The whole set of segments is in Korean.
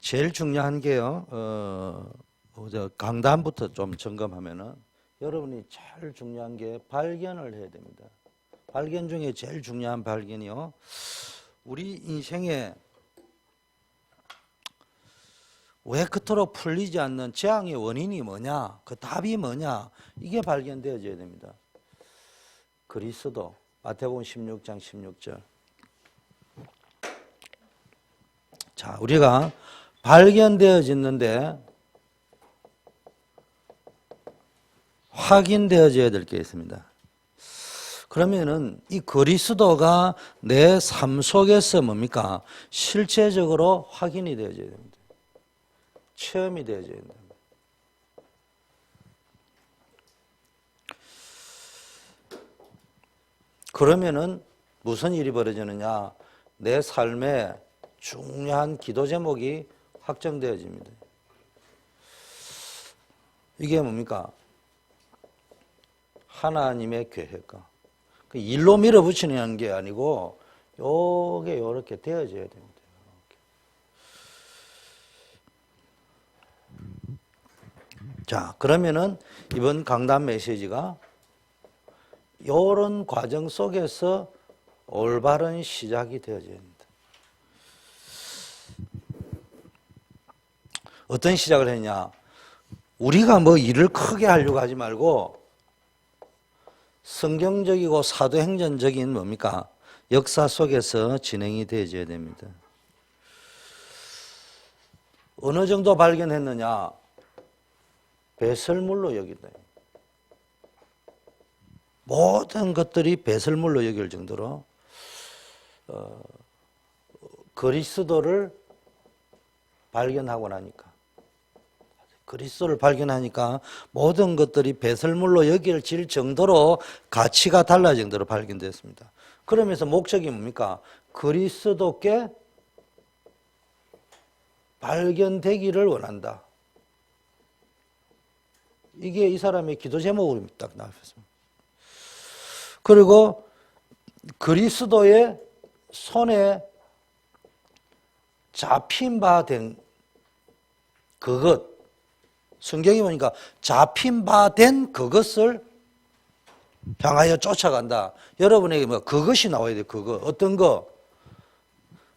제일 중요한 게요. 강단부터 좀 점검하면은 여러분이 제일 중요한 게 발견을 해야 됩니다. 발견 중에 제일 중요한 발견이요. 우리 인생에 왜 그토록 풀리지 않는 재앙의 원인이 뭐냐? 그 답이 뭐냐? 이게 발견되어져야 됩니다. 그리스도 마태복음 16장 16절. 자, 우리가 발견되어졌는데 확인되어져야 될 게 있습니다. 그러면은 이 그리스도가 내 삶 속에서 뭡니까? 실체적으로 확인이 되어져야 됩니다. 체험이 되어져야 됩니다. 그러면은 무슨 일이 벌어지느냐? 내 삶에 중요한 기도 제목이 확정되어집니다. 이게 뭡니까? 하나님의 계획과 그 일로 밀어붙이는 게 아니고 요게 요렇게 되어져야 됩니다. 자, 그러면은 이번 강단 메시지가 요런 과정 속에서 올바른 시작이 되어져야 합니다. 어떤 시작을 했냐? 우리가 뭐 일을 크게 하려고 하지 말고 성경적이고 사도행전적인 뭡니까? 역사 속에서 진행이 되어져야 됩니다. 어느 정도 발견했느냐? 배설물로 여긴다. 모든 것들이 배설물로 여길 정도로 그리스도를 발견하고 나니까 그리스도를 발견하니까 모든 것들이 배설물로 여겨질 정도로 가치가 달라질 정도로 발견됐습니다. 그러면서 목적이 뭡니까? 그리스도께 발견되기를 원한다. 이게 이 사람의 기도 제목으로 딱 나왔습니다. 그리고 그리스도의 손에 잡힌 바 된 그것, 성경이 보니까 잡힌 바 된 그것을 향하여 쫓아간다. 여러분에게 뭐 그것이 나와야 돼요. 그거. 어떤 거?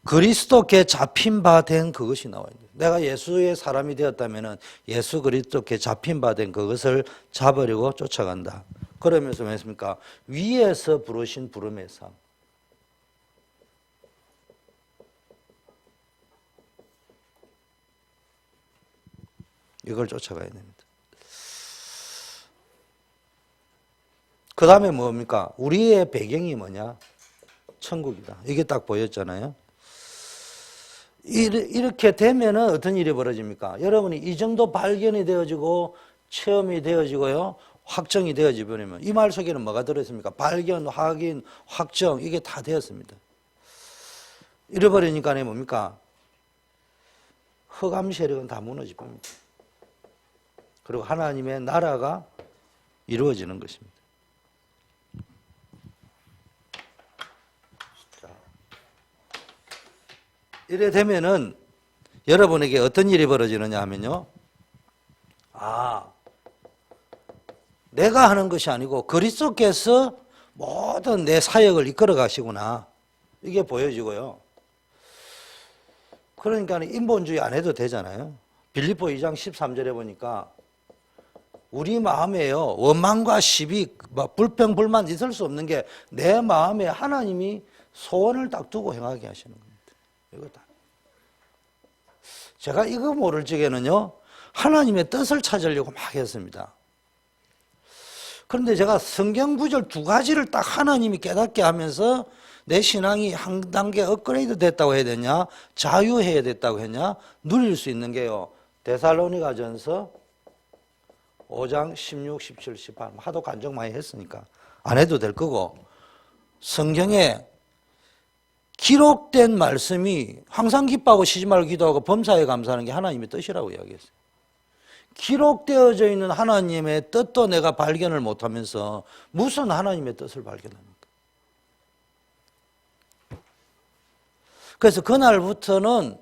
그리스도께 잡힌 바 된 그것이 나와야 돼요. 내가 예수의 사람이 되었다면 예수 그리스도께 잡힌 바 된 그것을 잡으려고 쫓아간다. 그러면서 뭐 했습니까? 위에서 부르신 부름의 삶. 이걸 쫓아가야 됩니다. 그 다음에 뭡니까? 우리의 배경이 뭐냐? 천국이다. 이게 딱 보였잖아요. 이렇게 되면은 어떤 일이 벌어집니까? 여러분이 이 정도 발견이 되어지고 체험이 되어지고요. 확정이 되어지면 이 말 속에는 뭐가 들어있습니까? 발견, 확인, 확정 이게 다 되었습니다. 잃어버리니까 뭡니까? 흑암 세력은 다 무너질 겁니다. 그리고 하나님의 나라가 이루어지는 것입니다. 자, 이래 되면은 여러분에게 어떤 일이 벌어지느냐 하면요. 내가 하는 것이 아니고 그리스도께서 모든 내 사역을 이끌어 가시구나. 이게 보여지고요. 그러니까 인본주의 안 해도 되잖아요. 빌립보 2장 13절에 보니까 우리 마음에요. 원망과 시비, 불평, 불만 있을 수 없는 게 내 마음에 하나님이 소원을 딱 두고 행하게 하시는 겁니다. 이거다. 제가 이거 모를 적에는요. 하나님의 뜻을 찾으려고 막 했습니다. 그런데 제가 성경 구절 두 가지를 딱 하나님이 깨닫게 하면서 내 신앙이 한 단계 업그레이드 됐다고 해야 되냐, 자유해야 됐다고 했냐, 누릴 수 있는 게요. 데살로니가전서 5장 16, 17, 18 하도 간증 많이 했으니까 안 해도 될 거고 성경에 기록된 말씀이 항상 기뻐하고 쉬지 말고 기도하고 범사에 감사하는 게 하나님의 뜻이라고 이야기했어요. 기록되어져 있는 하나님의 뜻도 내가 발견을 못하면서 무슨 하나님의 뜻을 발견합니까? 그래서 그날부터는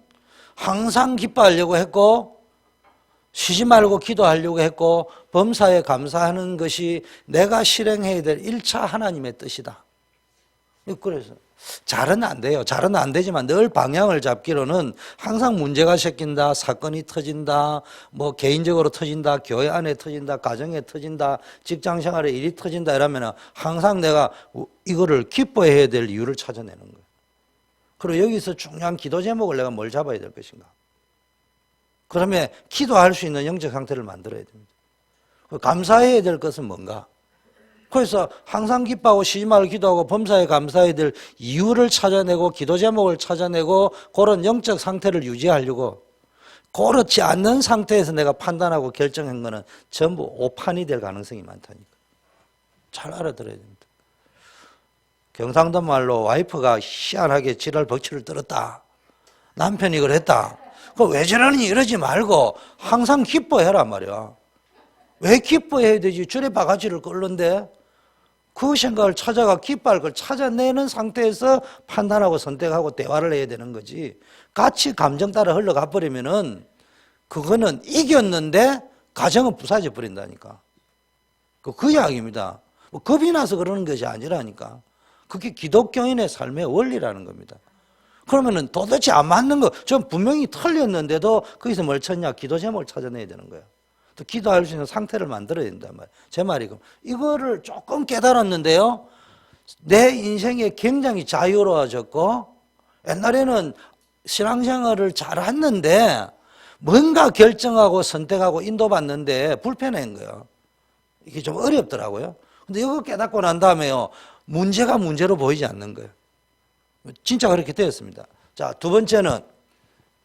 항상 기뻐하려고 했고 쉬지 말고 기도하려고 했고 범사에 감사하는 것이 내가 실행해야 될 1차 하나님의 뜻이다. 그래서 잘은 안 돼요. 잘은 안 되지만 늘 방향을 잡기로는 항상 문제가 생긴다, 사건이 터진다, 뭐 개인적으로 터진다, 교회 안에 터진다, 가정에 터진다, 직장 생활에 일이 터진다 이러면 항상 내가 이거를 기뻐해야 될 이유를 찾아내는 거예요. 그리고 여기서 중요한 기도 제목을 내가 뭘 잡아야 될 것인가. 그러면 기도할 수 있는 영적 상태를 만들어야 됩니다. 감사해야 될 것은 뭔가. 그래서 항상 기뻐하고 쉬지 말고 기도하고 범사에 감사해야 될 이유를 찾아내고 기도 제목을 찾아내고 그런 영적 상태를 유지하려고 그렇지 않는 상태에서 내가 판단하고 결정한 거는 전부 오판이 될 가능성이 많다니까. 잘 알아들어야 됩니다. 경상도 말로 와이프가 희한하게 지랄 벅치를 떨었다. 남편이 그랬다. 왜 저러니 이러지 말고 항상 기뻐해라 말이야. 왜 기뻐해야 되지? 줄에 바가지를 끌는데 그 생각을 찾아가 기뻐할 걸 찾아내는 상태에서 판단하고 선택하고 대화를 해야 되는 거지. 같이 감정 따라 흘러가 버리면은 그거는 이겼는데 가정은 부사져 버린다니까. 그 이야기입니다. 뭐 겁이 나서 그러는 것이 아니라니까. 그게 기독교인의 삶의 원리라는 겁니다. 그러면은 도대체 안 맞는 거, 전 분명히 틀렸는데도 거기서 뭘 찾냐? 기도 제목을 찾아내야 되는 거예요. 또 기도할 수 있는 상태를 만들어야 된단 말이에요. 제 말이 이거를 조금 깨달았는데요. 내 인생이 굉장히 자유로워졌고 옛날에는 신앙생활을 잘했는데 뭔가 결정하고 선택하고 인도받는데 불편한 거예요. 이게 좀 어렵더라고요. 근데 이거 깨닫고 난 다음에요. 문제가 문제로 보이지 않는 거예요. 진짜 그렇게 되었습니다. 자, 두 번째는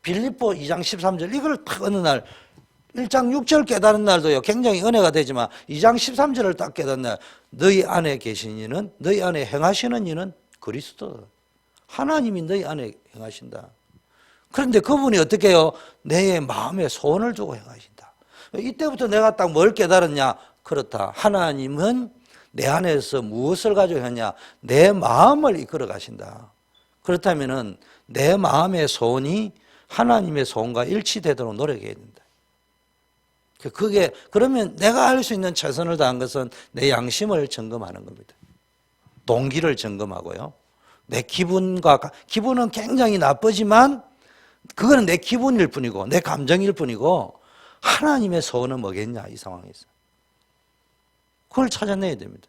빌립보 2장 13절 이걸 딱 어느 날 1장 6절 깨달은 날도요 굉장히 은혜가 되지만 2장 13절을 딱 깨닫는 날 너희 안에 계신 이는 너희 안에 행하시는 이는 그리스도다. 하나님이 너희 안에 행하신다. 그런데 그분이 어떻게 해요? 내 마음에 소원을 두고 행하신다. 이때부터 내가 딱 뭘 깨달았냐? 그렇다. 하나님은 내 안에서 무엇을 가지고 했냐? 내 마음을 이끌어 가신다. 그렇다면은 내 마음의 소원이 하나님의 소원과 일치되도록 노력해야 된다. 그게 그러면 내가 할 수 있는 최선을 다한 것은 내 양심을 점검하는 겁니다. 동기를 점검하고요. 내 기분은 굉장히 나쁘지만 그거는 내 기분일 뿐이고 내 감정일 뿐이고 하나님의 소원은 뭐겠냐 이 상황에서. 그걸 찾아내야 됩니다.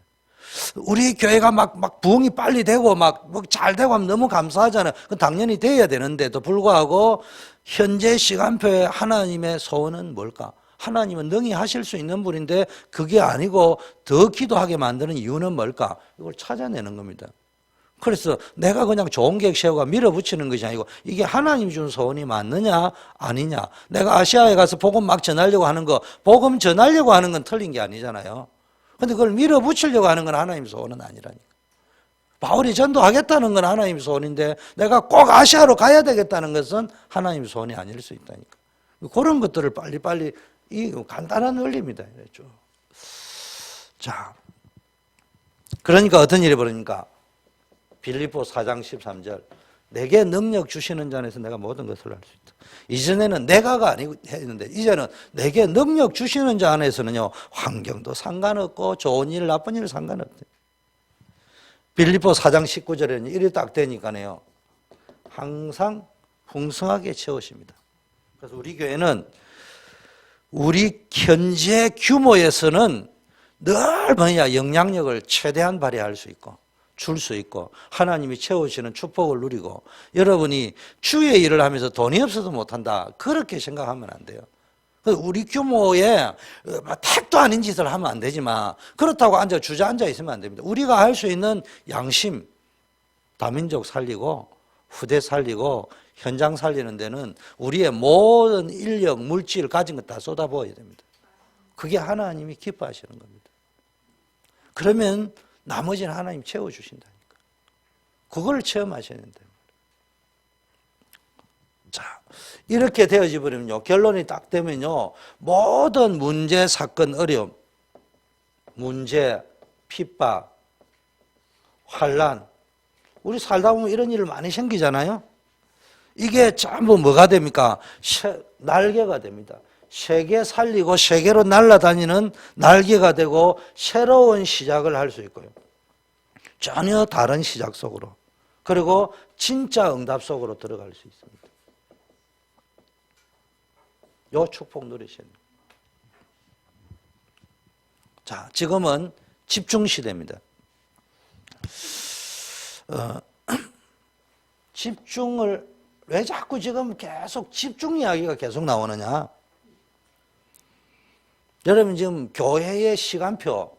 우리 교회가 막 부흥이 빨리 되고 막 잘 되고 하면 너무 감사하잖아요. 그 당연히 돼야 되는데도 불구하고 현재 시간표에 하나님의 소원은 뭘까? 하나님은 능히 하실 수 있는 분인데 그게 아니고 더 기도하게 만드는 이유는 뭘까? 이걸 찾아내는 겁니다. 그래서 내가 그냥 좋은 계획 세우고 밀어붙이는 것이 아니고 이게 하나님이 준 소원이 맞느냐 아니냐. 내가 아시아에 가서 복음 막 전하려고 하는 거, 복음 전하려고 하는 건 틀린 게 아니잖아요. 근데 그걸 밀어붙이려고 하는 건 하나님의 소원은 아니라니까. 바울이 전도하겠다는 건 하나님의 소원인데 내가 꼭 아시아로 가야 되겠다는 것은 하나님의 소원이 아닐 수 있다니까. 그런 것들을 빨리빨리 이 간단한 원리입니다. 이랬죠. 자, 그러니까 어떤 일이 벌어집니까? 빌립보 4장 13절 내게 능력 주시는 자 안에서 내가 모든 것을 할 수 있다. 이전에는 내가가 아니고 했는데 이제는 내게 능력 주시는 자 안에서는요 환경도 상관없고 좋은 일 나쁜 일 상관없대. 빌립보 4장 19절에는 일이 딱 되니까요 항상 풍성하게 채우십니다. 그래서 우리 교회는 우리 현재 규모에서는 늘 영향력을 최대한 발휘할 수 있고 줄 수 있고 하나님이 채우시는 축복을 누리고 여러분이 주의 일을 하면서 돈이 없어도 못한다 그렇게 생각하면 안 돼요. 우리 규모에 택도 아닌 짓을 하면 안 되지만 그렇다고 주저앉아 있으면 안 됩니다. 우리가 할 수 있는 양심, 다민족 살리고 후대 살리고 현장 살리는 데는 우리의 모든 인력, 물질 가진 것 다 쏟아부어야 됩니다. 그게 하나님이 기뻐하시는 겁니다. 그러면 나머지는 하나님 채워주신다니까. 그걸 체험하셔야 된다. 자, 이렇게 되어져 버리면요. 결론이 딱 되면요. 모든 문제, 사건, 어려움, 문제, 핍박, 환난, 우리 살다 보면 이런 일을 많이 생기잖아요. 이게 전부 뭐가 됩니까? 날개가 됩니다. 세계 살리고 세계로 날아다니는 날개가 되고 새로운 시작을 할 수 있고요. 전혀 다른 시작 속으로. 그리고 진짜 응답 속으로 들어갈 수 있습니다. 요 축복 누리셔야 됩니다. 자, 지금은 집중 시대입니다. 집중을 왜 자꾸 지금 계속 집중 이야기가 계속 나오느냐? 여러분 지금 교회의 시간표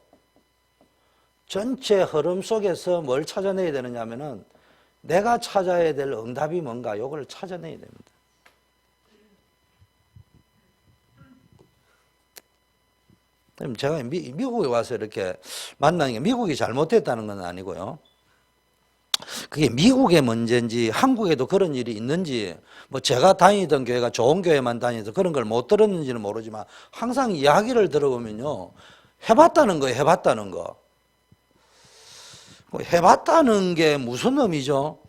전체 흐름 속에서 뭘 찾아내야 되느냐 하면은 내가 찾아야 될 응답이 뭔가 이걸 찾아내야 됩니다. 제가 미국에 와서 이렇게 만나는 게 미국이 잘못됐다는 건 아니고요. 그게 미국의 문제인지 한국에도 그런 일이 있는지 뭐 제가 다니던 교회가 좋은 교회만 다녀서 그런 걸 못 들었는지는 모르지만 항상 이야기를 들어보면요. 해봤다는 거예요. 해봤다는 거. 해봤다는 게 무슨 의미죠?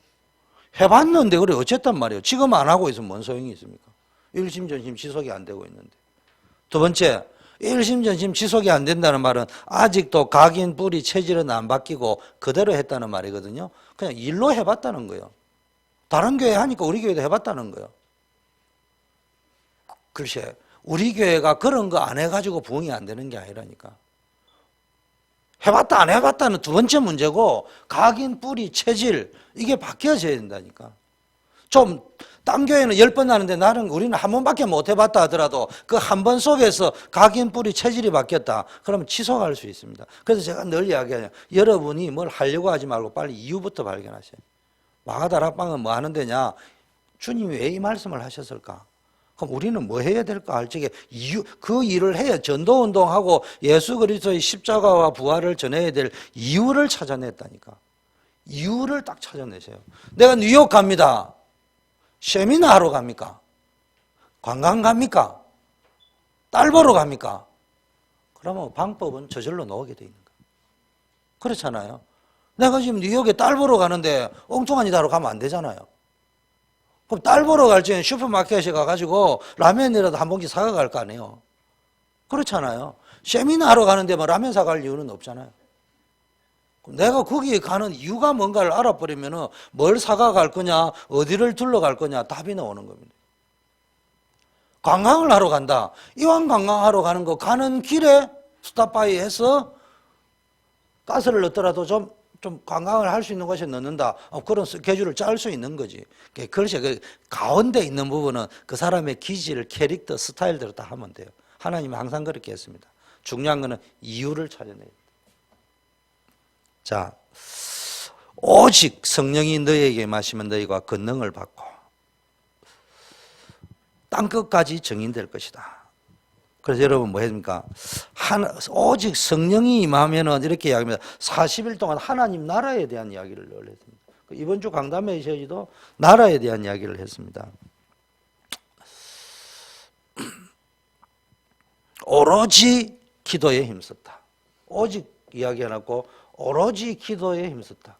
해봤는데 그래 어쨌단 말이에요. 지금 안 하고 있으면 뭔 소용이 있습니까? 일심전심 지속이 안 되고 있는데. 두 번째, 일심전심 지속이 안 된다는 말은 아직도 각인, 뿌리, 체질은 안 바뀌고 그대로 했다는 말이거든요. 그냥 일로 해봤다는 거예요. 다른 교회 하니까 우리 교회도 해봤다는 거예요. 글쎄, 우리 교회가 그런 거 안 해가지고 부흥이 안 되는 게 아니라니까. 해봤다 안 해봤다는 두 번째 문제고 각인, 뿌리, 체질 이게 바뀌어져야 된다니까. 좀 딴 교회는 10번 하는데 우리는 한 번밖에 못 해봤다 하더라도 그 한 번 속에서 각인, 뿌리, 체질이 바뀌었다. 그러면 지속할 수 있습니다. 그래서 제가 늘 이야기해요. 여러분이 뭘 하려고 하지 말고 빨리 이유부터 발견하세요. 마가다락방은 뭐 하는 데냐? 주님이 왜 이 말씀을 하셨을까? 그럼 우리는 뭐 해야 될까 할 적에 이유, 그 일을 해야 전도운동하고 예수 그리스도의 십자가와 부활을 전해야 될 이유를 찾아냈다니까. 이유를 딱 찾아내세요. 내가 뉴욕 갑니다. 세미나 하러 갑니까? 관광 갑니까? 딸 보러 갑니까? 그러면 방법은 저절로 나오게 돼 있는 거예요. 그렇잖아요. 내가 지금 뉴욕에 딸 보러 가는데 엉뚱한 일 하러 가면 안 되잖아요. 그럼 딸 보러 갈 적엔 슈퍼마켓에 가가지고 라면이라도 한 봉지 사가갈 거 아니에요. 그렇잖아요. 세미나 하러 가는데 뭐 라면 사갈 이유는 없잖아요. 내가 거기에 가는 이유가 뭔가를 알아버리면 뭘 사가갈 거냐, 어디를 둘러갈 거냐 답이 나오는 겁니다. 관광을 하러 간다. 이왕 관광하러 가는 거 가는 길에 스탑바이 해서 가스를 넣더라도 좀 관광을 할 수 있는 곳에 넣는다. 그런 스케줄을 짤 수 있는 거지. 그렇지. 그 가운데 있는 부분은 그 사람의 기질, 캐릭터, 스타일대로 다 하면 돼요. 하나님은 항상 그렇게 했습니다. 중요한 거는 이유를 찾아내야 돼요. 자, 오직 성령이 너희에게 마시면 너희가 권능을 받고 땅끝까지 증인될 것이다. 그래서 여러분 뭐 해줍니까? 오직 성령이 임하면은 이렇게 이야기합니다. 40일 동안 하나님 나라에 대한 이야기를 했습니다. 이번 주 강단 메시지도 나라에 대한 이야기를 했습니다. 오로지 기도에 힘썼다. 오직 이야기 안 하고 오로지 기도에 힘썼다.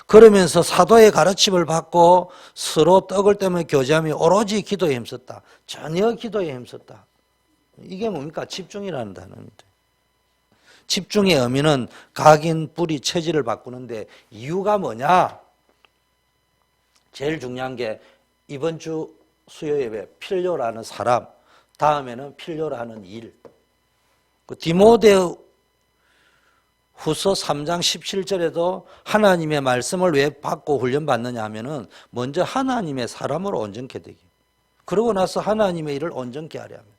그러면서 사도의 가르침을 받고 서로 떡을 떼며 교제하며 오로지 기도에 힘썼다. 전혀 기도에 힘썼다. 이게 뭡니까? 집중이라는 단어입니다. 집중의 의미는 각인, 뿌리, 체질을 바꾸는데 이유가 뭐냐? 제일 중요한 게 이번 주 수요 예배 필요로 하는 사람, 다음에는 필요로 하는 일. 디모데 후서 3장 17절에도 하나님의 말씀을 왜 받고 훈련받느냐 하면은 먼저 하나님의 사람으로 온전케 되기. 그러고 나서 하나님의 일을 온전케 하려 합니다.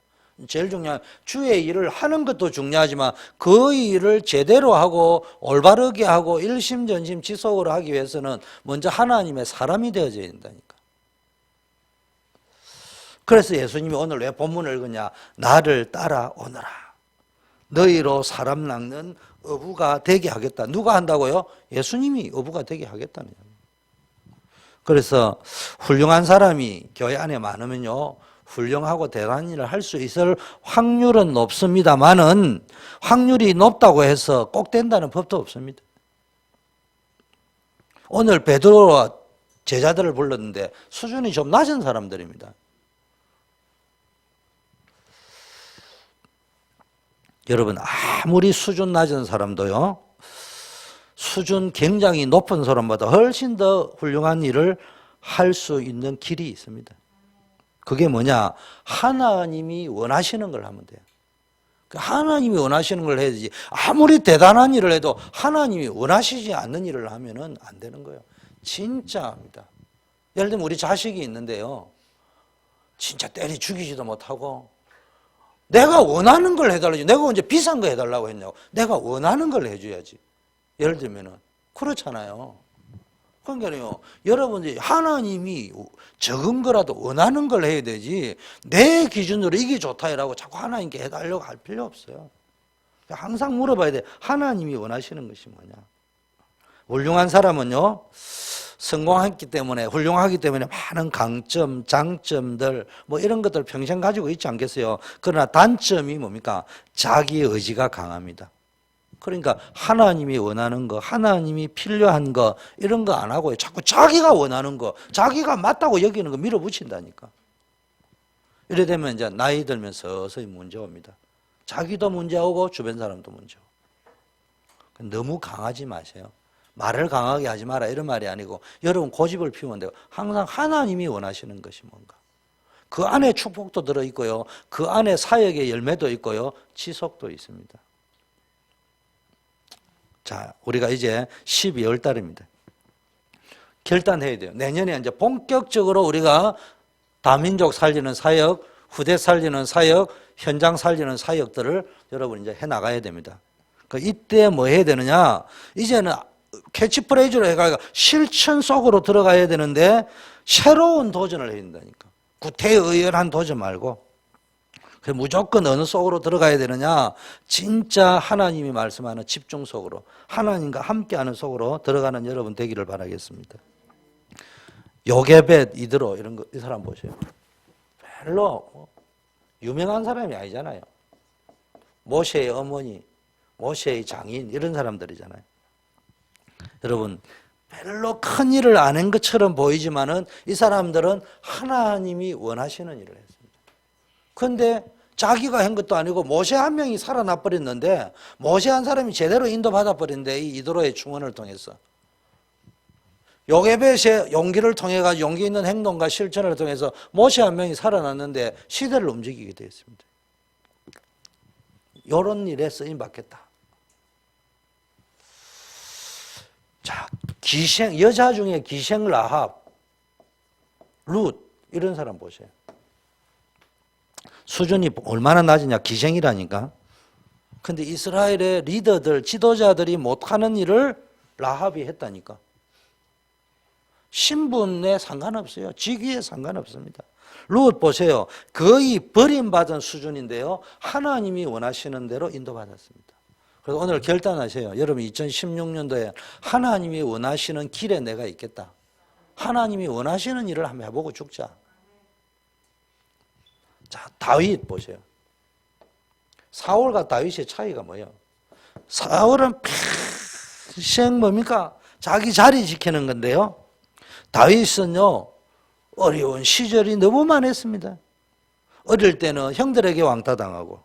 제일 중요한 주의 일을 하는 것도 중요하지만 그 일을 제대로 하고 올바르게 하고 일심전심 지속으로 하기 위해서는 먼저 하나님의 사람이 되어져야 된다니까. 그래서 예수님이 오늘 왜 본문을 읽으냐? 나를 따라오너라. 너희로 사람 낚는 어부가 되게 하겠다. 누가 한다고요? 예수님이 어부가 되게 하겠다는 거예요. 그래서 훌륭한 사람이 교회 안에 많으면요, 훌륭하고 대단한 일을 할 수 있을 확률은 높습니다만은 확률이 높다고 해서 꼭 된다는 법도 없습니다. 오늘 베드로와 제자들을 불렀는데 수준이 좀 낮은 사람들입니다. 여러분, 아무리 수준 낮은 사람도요, 수준 굉장히 높은 사람보다 훨씬 더 훌륭한 일을 할 수 있는 길이 있습니다. 그게 뭐냐? 하나님이 원하시는 걸 하면 돼요. 하나님이 원하시는 걸 해야지. 아무리 대단한 일을 해도 하나님이 원하시지 않는 일을 하면은 안 되는 거예요. 진짜입니다. 예를 들면 우리 자식이 있는데요, 진짜 때리 죽이지도 못하고 내가 원하는 걸 해달라지. 내가 언제 비싼 거 해달라고 했냐고. 내가 원하는 걸 해줘야지. 예를 들면은 그렇잖아요. 그러니까요, 여러분들이 하나님이 적은 거라도 원하는 걸 해야 되지, 내 기준으로 이게 좋다라고 자꾸 하나님께 해달라고 할 필요 없어요. 항상 물어봐야 돼. 하나님이 원하시는 것이 뭐냐. 훌륭한 사람은요, 성공했기 때문에, 훌륭하기 때문에 많은 강점, 장점들 뭐 이런 것들 평생 가지고 있지 않겠어요. 그러나 단점이 뭡니까? 자기 의지가 강합니다. 그러니까 하나님이 원하는 거, 하나님이 필요한 거 이런 거 안 하고요, 자꾸 자기가 원하는 거, 자기가 맞다고 여기는 거 밀어붙인다니까. 이래 되면 이제 나이 들면 서서히 문제 옵니다. 자기도 문제 오고 주변 사람도 문제 오고. 너무 강하지 마세요. 말을 강하게 하지 마라 이런 말이 아니고, 여러분 고집을 피우면 돼요. 항상 하나님이 원하시는 것이 뭔가, 그 안에 축복도 들어있고요, 그 안에 사역의 열매도 있고요, 지속도 있습니다. 자, 우리가 이제 12월 달입니다. 결단해야 돼요. 내년에 이제 본격적으로 우리가 다민족 살리는 사역, 후대 살리는 사역, 현장 살리는 사역들을 여러분 이제 해 나가야 됩니다. 이때 뭐 해야 되느냐? 이제는 캐치프레이즈로 해가 실천 속으로 들어가야 되는데, 새로운 도전을 해야 된다니까. 구태의연한 도전 말고. 무조건 어느 속으로 들어가야 되느냐? 진짜 하나님이 말씀하는 집중 속으로, 하나님과 함께하는 속으로 들어가는 여러분 되기를 바라겠습니다. 요게벳, 이드로 이런 거, 이 사람 보세요. 별로 유명한 사람이 아니잖아요. 모세의 어머니, 모세의 장인 이런 사람들이잖아요. 여러분, 별로 큰 일을 안 한 것처럼 보이지만은 이 사람들은 하나님이 원하시는 일을 했습니다. 그런데 자기가 한 것도 아니고 모세 한 명이 살아나 버렸는데, 모세 한 사람이 제대로 인도받아 버렸는데, 이 이드로의 충언을 통해서 요게벳의 용기를 통해 가지고 용기 있는 행동과 실천을 통해서 모세 한 명이 살아났는데 시대를 움직이게 되었습니다. 이런 일에 쓰임 받겠다. 자, 기생, 여자 중에 기생 라합, 룻 이런 사람 보세요. 수준이 얼마나 낮으냐. 기생이라니까. 근데 이스라엘의 리더들, 지도자들이 못하는 일을 라합이 했다니까. 신분에 상관없어요. 직위에 상관없습니다. 룻 보세요. 거의 버림받은 수준인데요, 하나님이 원하시는 대로 인도받았습니다. 그래서 오늘 결단하세요. 여러분 2016년도에 하나님이 원하시는 길에 내가 있겠다. 하나님이 원하시는 일을 한번 해보고 죽자. 자, 다윗 보세요. 사울과 다윗의 차이가 뭐예요? 사울은 평생 뭡니까? 자기 자리 지키는 건데요, 다윗은요, 어려운 시절이 너무 많았습니다. 어릴 때는 형들에게 왕따당하고,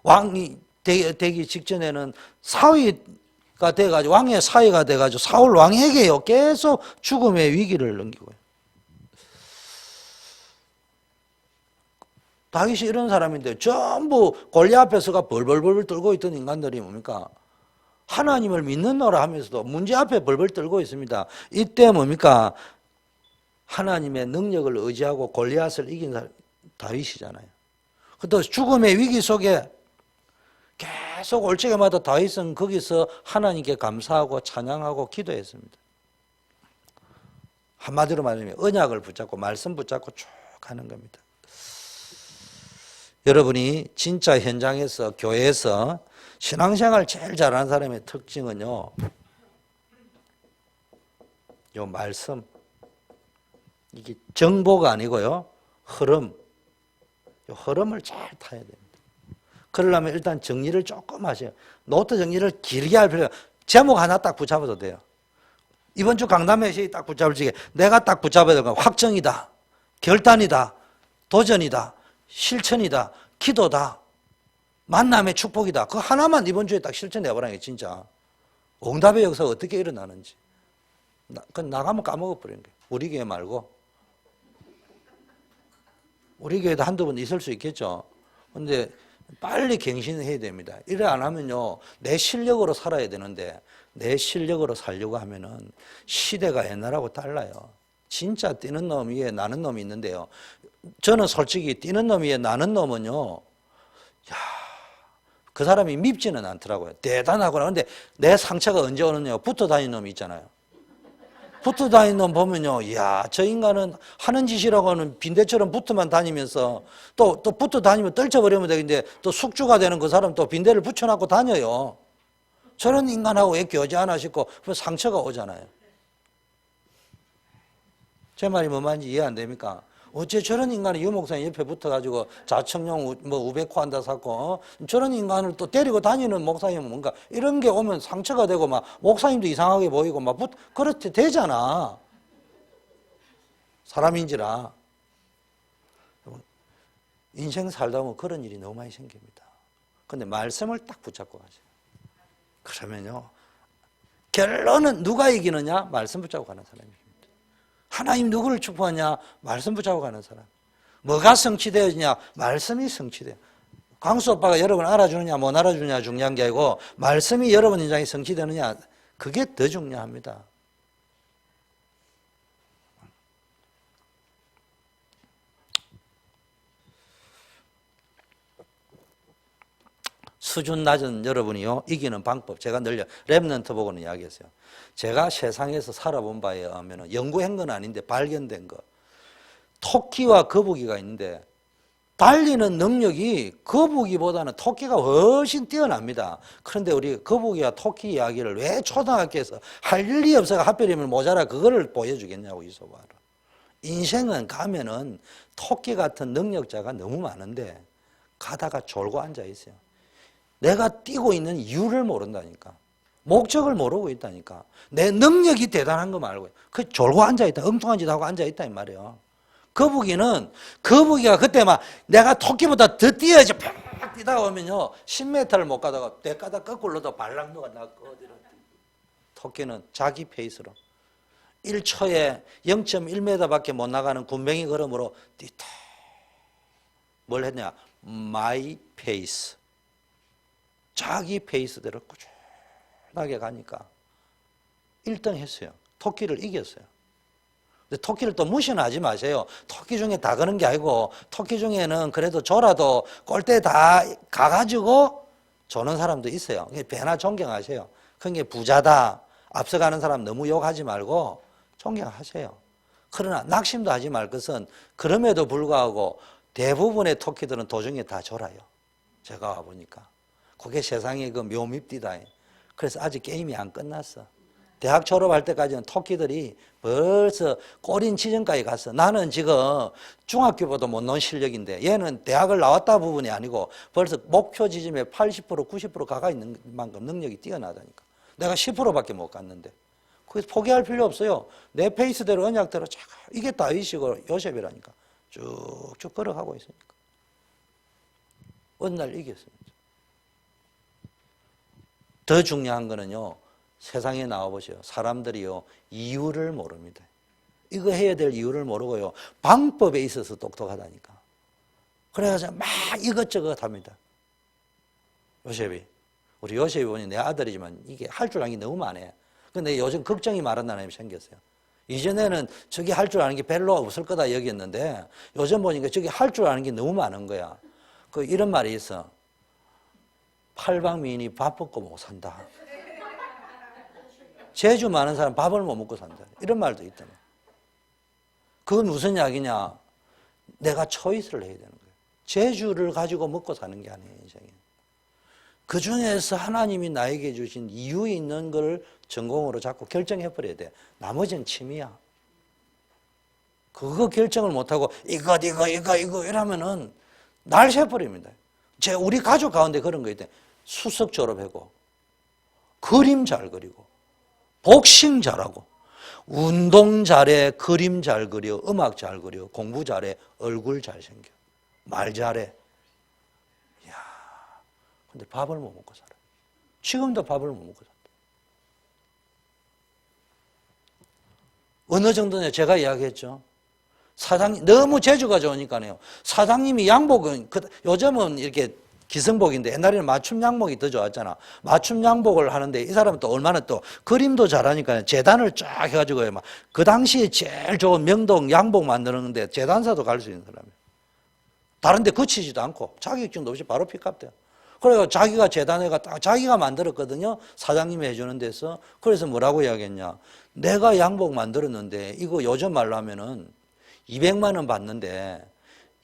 왕이 되기 직전에는 사위가 돼가지고, 왕의 사위가 돼가지고 사울 왕에게요 계속 죽음의 위기를 넘기고요. 다윗이 이런 사람인데 전부 골리앗 앞에서가 벌벌벌 떨고 있던 인간들이 뭡니까? 하나님을 믿는노라 하면서도 문제 앞에 벌벌 떨고 있습니다. 이때 뭡니까? 하나님의 능력을 의지하고 골리앗을 이긴 사람 다윗이잖아요. 또 죽음의 위기 속에 계속 올 적마다 다윗은 거기서 하나님께 감사하고 찬양하고 기도했습니다. 한마디로 말하면 언약을 붙잡고 말씀 붙잡고 쭉 가는 겁니다. 여러분이 진짜 현장에서, 교회에서 신앙생활 제일 잘하는 사람의 특징은요, 요 말씀, 이게 정보가 아니고요, 흐름, 요 흐름을 잘 타야 됩니다. 그러려면 일단 정리를 조금 하세요. 노트 정리를 길게 할 필요, 제목 하나 딱 붙잡아도 돼요. 이번 주 강남에 딱 붙잡을 적에 내가 딱 붙잡아야 될 건 확정이다, 결단이다, 도전이다, 실천이다, 기도다, 만남의 축복이다. 그 하나만 이번 주에 딱 실천해보라는 게 진짜 응답의 역사가 어떻게 일어나는지. 그건 나가면 까먹어버리는 거예요. 우리 교회 말고. 우리 교회도 한두 번 있을 수 있겠죠. 근데 빨리 갱신해야 됩니다. 이래 안 하면요, 내 실력으로 살아야 되는데 내 실력으로 살려고 하면은 시대가 옛날하고 달라요. 진짜 뛰는 놈 위에 나는 놈이 있는데요. 저는 솔직히 뛰는 놈 위에 나는 놈은요, 야, 그 사람이 밉지는 않더라고요. 대단하구나. 근데 내 상처가 언제 오느냐, 붙어 다니는 놈이 있잖아요. 붙어 다니는 놈 보면요, 이야, 저 인간은 하는 짓이라고는 빈대처럼 붙어만 다니면서 또 붙어 다니면 떨쳐버리면 되는데 또 숙주가 되는 그 사람 또 빈대를 붙여놓고 다녀요. 저런 인간하고 왜 교제 안 하시고 상처가 오잖아요. 제 말이 뭔 말인지 이해 안 됩니까? 어째 저런 인간이 유 목사님 옆에 붙어가지고 자청용 우베코 한다 샀고 저런 인간을 또 데리고 다니는 목사님은 뭔가 이런 게 오면 상처가 되고 막 목사님도 이상하게 보이고 막 그렇게 되잖아. 사람인지라. 인생 살다 보면 그런 일이 너무 많이 생깁니다. 근데 말씀을 딱 붙잡고 가세요. 그러면요, 결론은 누가 이기느냐? 말씀 붙잡고 가는 사람입니다. 하나님 누구를 축복하냐? 말씀 붙잡고 가는 사람. 뭐가 성취되어지냐? 말씀이 성취돼요. 광수 오빠가 여러분 알아주느냐 못 알아주느냐 중요한 게 아니고 말씀이 여러분 인생에 성취되느냐, 그게 더 중요합니다. 수준 낮은 여러분이요, 이기는 방법 제가 늘 랩런트 보고는 이야기했어요. 제가 세상에서 살아본 바에 의하면 연구한 건 아닌데 발견된 거, 토끼와 거북이가 있는데 달리는 능력이 거북이보다는 토끼가 훨씬 뛰어납니다. 그런데 우리 거북이와 토끼 이야기를 왜 초등학교에서 할 일이 없어가 하필이면 모자라 그거를 보여주겠냐고. 있어봐라. 인생은 가면은 토끼 같은 능력자가 너무 많은데 가다가 졸고 앉아 있어요. 내가 뛰고 있는 이유를 모른다니까. 목적을 모르고 있다니까. 내 능력이 대단한 거 말고 그 졸고 앉아있다, 엉뚱한 짓 하고 앉아있다 이 말이에요. 거북이가 그때 막 내가 토끼보다 더 뛰어야지 팍 뛰다가 오면요 10m를 못 가다가 대가다 거꾸로도 발랑도가 나고. 토끼는 자기 페이스로 1초에 0.1m밖에 못 나가는 군뱅이 걸음으로 뛰다. 뭘 했냐? 마이 페이스. 자기 페이스대로 꾸준하게 가니까 1등 했어요. 토끼를 이겼어요. 근데 토끼를 또 무시는 하지 마세요. 토끼 중에 다 그런 게 아니고 토끼 중에는 그래도 졸아도 꼴대 다 가가지고 조는 사람도 있어요. 배나 존경하세요. 그게 부자다, 앞서가는 사람 너무 욕하지 말고 존경하세요. 그러나 낙심도 하지 말 것은 그럼에도 불구하고 대부분의 토끼들은 도중에 다 졸아요. 제가 와보니까. 그게 세상의 그 묘밉디다. 그래서 아직 게임이 안 끝났어. 대학 졸업할 때까지는 토끼들이 벌써 꼬린 지점까지 갔어. 나는 지금 중학교보다 못 놓은 실력인데 얘는 대학을 나왔다 부분이 아니고 벌써 목표 지점에 80% 90% 가까이 있는 만큼 능력이 뛰어나다니까. 내가 10%밖에 못 갔는데. 그래서 포기할 필요 없어요. 내 페이스대로 언약대로 이게 다윗이고 요셉이라니까. 쭉쭉 걸어가고 있으니까. 어느 날 이겼습니다. 더 중요한 거는요, 세상에 나와보세요. 사람들이요, 이유를 모릅니다. 이거 해야 될 이유를 모르고요, 방법에 있어서 똑똑하다니까. 그래서 막 이것저것 합니다. 우리 요셉이 보니 내 아들이지만 이게 할 줄 아는 게 너무 많아요. 근데 요즘 걱정이 많은 사람이 생겼어요. 이전에는 저기 할 줄 아는 게 별로 없을 거다 여기였는데 요즘 보니까 저기 할 줄 아는 게 너무 많은 거야. 그 이런 말이 있어. 팔방미인이 밥 먹고 못 산다. 재주 많은 사람 밥을 못 먹고 산다. 이런 말도 있다며. 그건 무슨 이야기냐? 내가 초이스를 해야 되는 거예요. 재주를 가지고 먹고 사는 게 아니에요, 인생에. 그 중에서 하나님이 나에게 주신 이유 있는 걸 전공으로 자꾸 결정해버려야 돼. 나머지는 취미야. 그거 결정을 못하고 이거 이러면은 날 새버립니다. 우리 가족 가운데 그런 거 있대. 수석 졸업하고 그림 잘 그리고 복싱 잘하고 운동 잘해, 그림 잘 그려, 음악 잘 그려, 공부 잘해, 얼굴 잘생겨, 말 잘해. 이야, 근데 밥을 못 먹고 살아. 지금도 밥을 못 먹고 산다. 어느 정도냐, 제가 이야기했죠. 사장님, 너무 재주가 좋으니까요. 사장님이 양복은, 요즘은 이렇게 기성복인데 옛날에는 맞춤 양복이 더 좋았잖아. 맞춤 양복을 하는데 이 사람은 또 얼마나 또 그림도 잘하니까 재단을 쫙 해가지고 막 그 당시에 제일 좋은 명동 양복 만드는데 재단사도 갈 수 있는 사람이에요. 다른 데 그치지도 않고 자격증도 없이 바로 픽업돼요. 그래서 자기가 재단회가 딱 자기가 만들었거든요. 사장님이 해주는 데서. 그래서 뭐라고 이야기했냐. 내가 양복 만들었는데 이거 요즘 말로 하면은 200만 원 받는데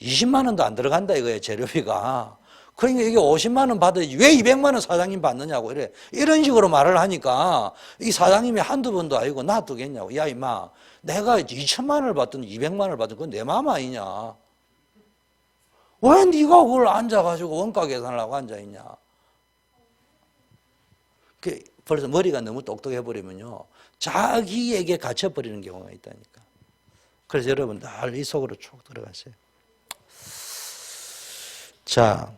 20만 원도 안 들어간다 이거예요. 재료비가. 그러니까 이게 50만 원 받아야지 왜 200만 원 사장님 받느냐고 이래. 이런 식으로 말을 하니까 이 사장님이 한두 번도 아니고 놔두겠냐고. 야 임마 내가 2천만 원을 받든 200만 원을 받든 그건 내 마음 아니냐. 왜 네가 그걸 앉아가지고 원가 계산을 하고 앉아있냐. 벌써 머리가 너무 똑똑해버리면요. 자기에게 갇혀버리는 경우가 있다니까. 그래서 여러분 늘 이 속으로 쭉 들어가세요. 자,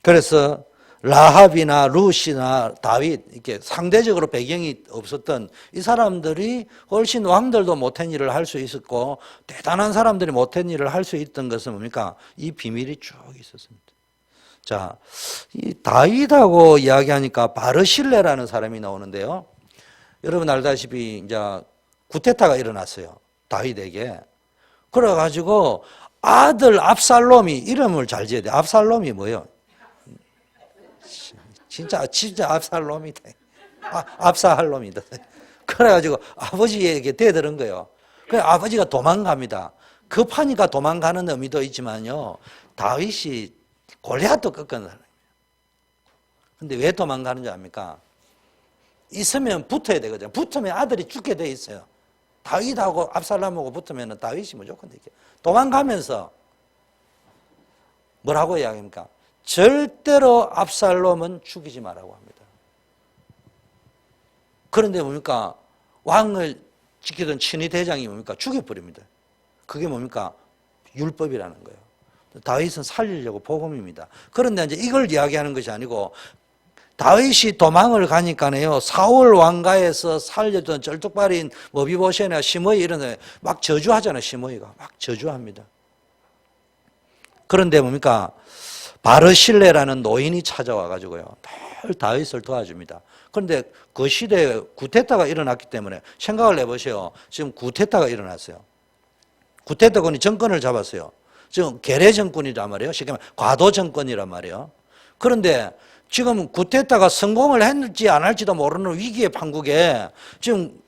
그래서 라합이나 룻이나 다윗 이렇게 상대적으로 배경이 없었던 이 사람들이 훨씬 왕들도 못한 일을 할 수 있었고 대단한 사람들이 못한 일을 할 수 있던 것은 뭡니까? 이 비밀이 쭉 있었습니다. 자, 이 다윗하고 이야기하니까 바르실레라는 사람이 나오는데요. 여러분 알다시피 이제 구테타가 일어났어요. 다윗에게. 그래가지고 아들 압살롬이 이름을 잘 지어야 돼. 압살롬이 뭐예요? 진짜 압살롬이다. 압살롬이다. 그래가지고 아버지에게 대들은 거예요. 그래 아버지가 도망갑니다. 급하니까 도망가는 의미도 있지만요. 다윗이 골리앗도 꺾은 사람이에요. 근데 왜 도망가는지 압니까? 있으면 붙어야 되거든요. 붙으면 아들이 죽게 돼 있어요. 다윗하고 압살롬하고 붙으면 다윗이 무조건 되게 도망가면서 뭐라고 이야기합니까? 절대로 압살롬은 죽이지 말라고 합니다. 그런데 뭡니까? 왕을 지키던 친위 대장이 뭡니까? 죽여버립니다. 그게 뭡니까? 율법이라는 거예요. 다윗은 살리려고 복음입니다. 그런데 이제 이걸 이야기하는 것이 아니고 다윗이 도망을 가니까요, 사울 왕가에서 살려던 쩔뚝발인 머비보셋이나 시므이 이런 막 저주하잖아요. 시므이가 막 저주합니다. 그런데 뭡니까? 바르실레라는 노인이 찾아와 가지고요, 늘 다윗을 도와줍니다. 그런데 그 시대에 구테타가 일어났기 때문에 생각을 해보세요. 지금 구테타가 일어났어요. 구테타군이 정권을 잡았어요. 지금 괴뢰 정권이란 말이에요. 쉽게 말하면 과도 정권이란 말이에요. 그런데 지금 구테타가 성공을 했는지 안 할지도 모르는 위기의 판국에 지금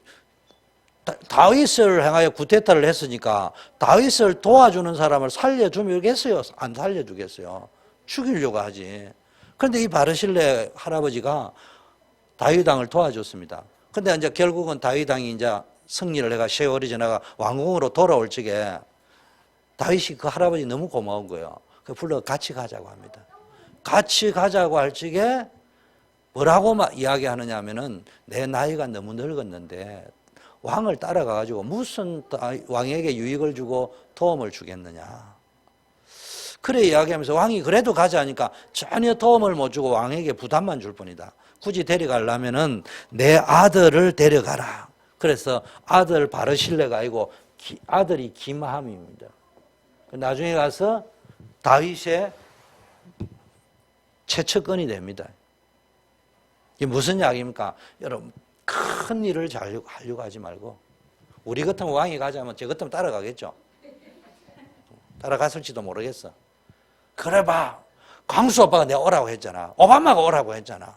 다윗을 향하여 구테타를 했으니까 다윗을 도와주는 사람을 살려주겠어요? 안 살려주겠어요? 죽이려고 하지. 그런데 이 바르실레 할아버지가 다윗 왕을 도와줬습니다. 그런데 이제 결국은 다윗 왕이 이제 승리를 해가 세월이 지나가 왕궁으로 돌아올 적에 다윗이 그 할아버지 너무 고마운 거예요. 그 불러 같이 가자고 합니다. 같이 가자고 할 적에 뭐라고 이야기하느냐 하면은 내 나이가 너무 늙었는데 왕을 따라가 가지고 무슨 왕에게 유익을 주고 도움을 주겠느냐. 그래 이야기하면서 왕이 그래도 가자 하니까 전혀 도움을 못 주고 왕에게 부담만 줄 뿐이다. 굳이 데려가려면은 내 아들을 데려가라. 그래서 아들 바르실레가 아니고 아들이 김함입니다. 나중에 가서 다윗의 최측근이 됩니다. 이게 무슨 이야기입니까? 여러분 큰 일을 하려고 하지 말고 우리 같으면 왕이 가자면 저 같으면 따라가겠죠. 따라갔을지도 모르겠어. 그래 봐. 광수 오빠가 내가 오라고 했잖아. 오바마가 오라고 했잖아.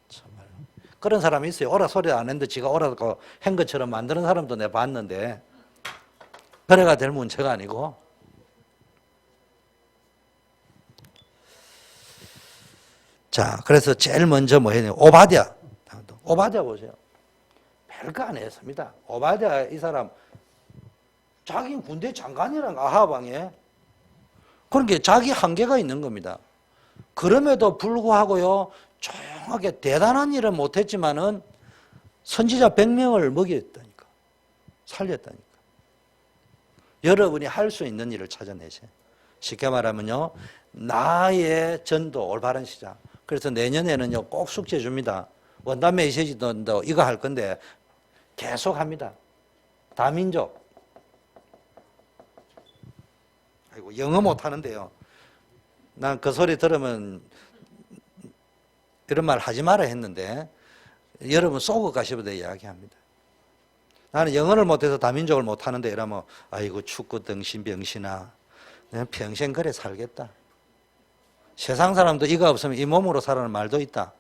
정말 그런 사람이 있어요. 오라 소리 안 했는데 지가 오라고 한 것처럼 만드는 사람도 내가 봤는데 그래가 될 문제가 아니고 자, 그래서 제일 먼저 뭐 해야 오바댜. 오바댜 보세요. 별거 안 했습니다. 오바댜 이 사람 자기 군대 장관이랑 아하방에 그러니까 자기 한계가 있는 겁니다. 그럼에도 불구하고요, 조용하게 대단한 일은 못했지만은 선지자 100명을 먹였다니까. 살렸다니까. 여러분이 할 수 있는 일을 찾아내세요. 쉽게 말하면요, 나의 전도, 올바른 시작. 그래서 내년에는요, 꼭 숙제 줍니다. 원단 메시지도 이거 할 건데 계속 합니다. 다민족. 아이고, 영어 못 하는데요. 난 그 소리 들으면 이런 말 하지 마라 했는데 여러분 속어 가시보다 이야기합니다. 나는 영어를 못해서 다민족을 못하는데 이러면 아이고 축구 등신 병신아, 내가 평생 그래 살겠다. 세상 사람도 이거 없으면 이 몸으로 살아는 말도 있다.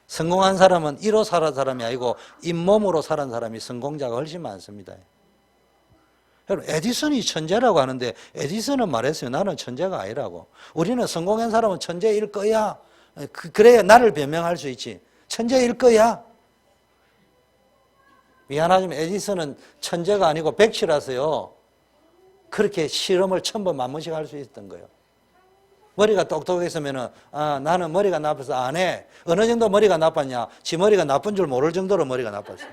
성공한 사람은 이로 살아온 사람이 아니고 잇몸으로 살아온 사람이 성공자가 훨씬 많습니다. 여러분, 에디슨이 천재라고 하는데 에디슨은 말했어요. 나는 천재가 아니라고. 우리는 성공한 사람은 천재일 거야. 그래야 나를 변명할 수 있지. 천재일 거야. 미안하지만 에디슨은 천재가 아니고 백치라서요. 그렇게 실험을 1000번 만번씩 할 수 있었던 거예요. 머리가 똑똑했으면은 나는 머리가 나빠서 안 해. 어느 정도 머리가 나빴냐? 지 머리가 나쁜 줄 모를 정도로 머리가 나빴어요.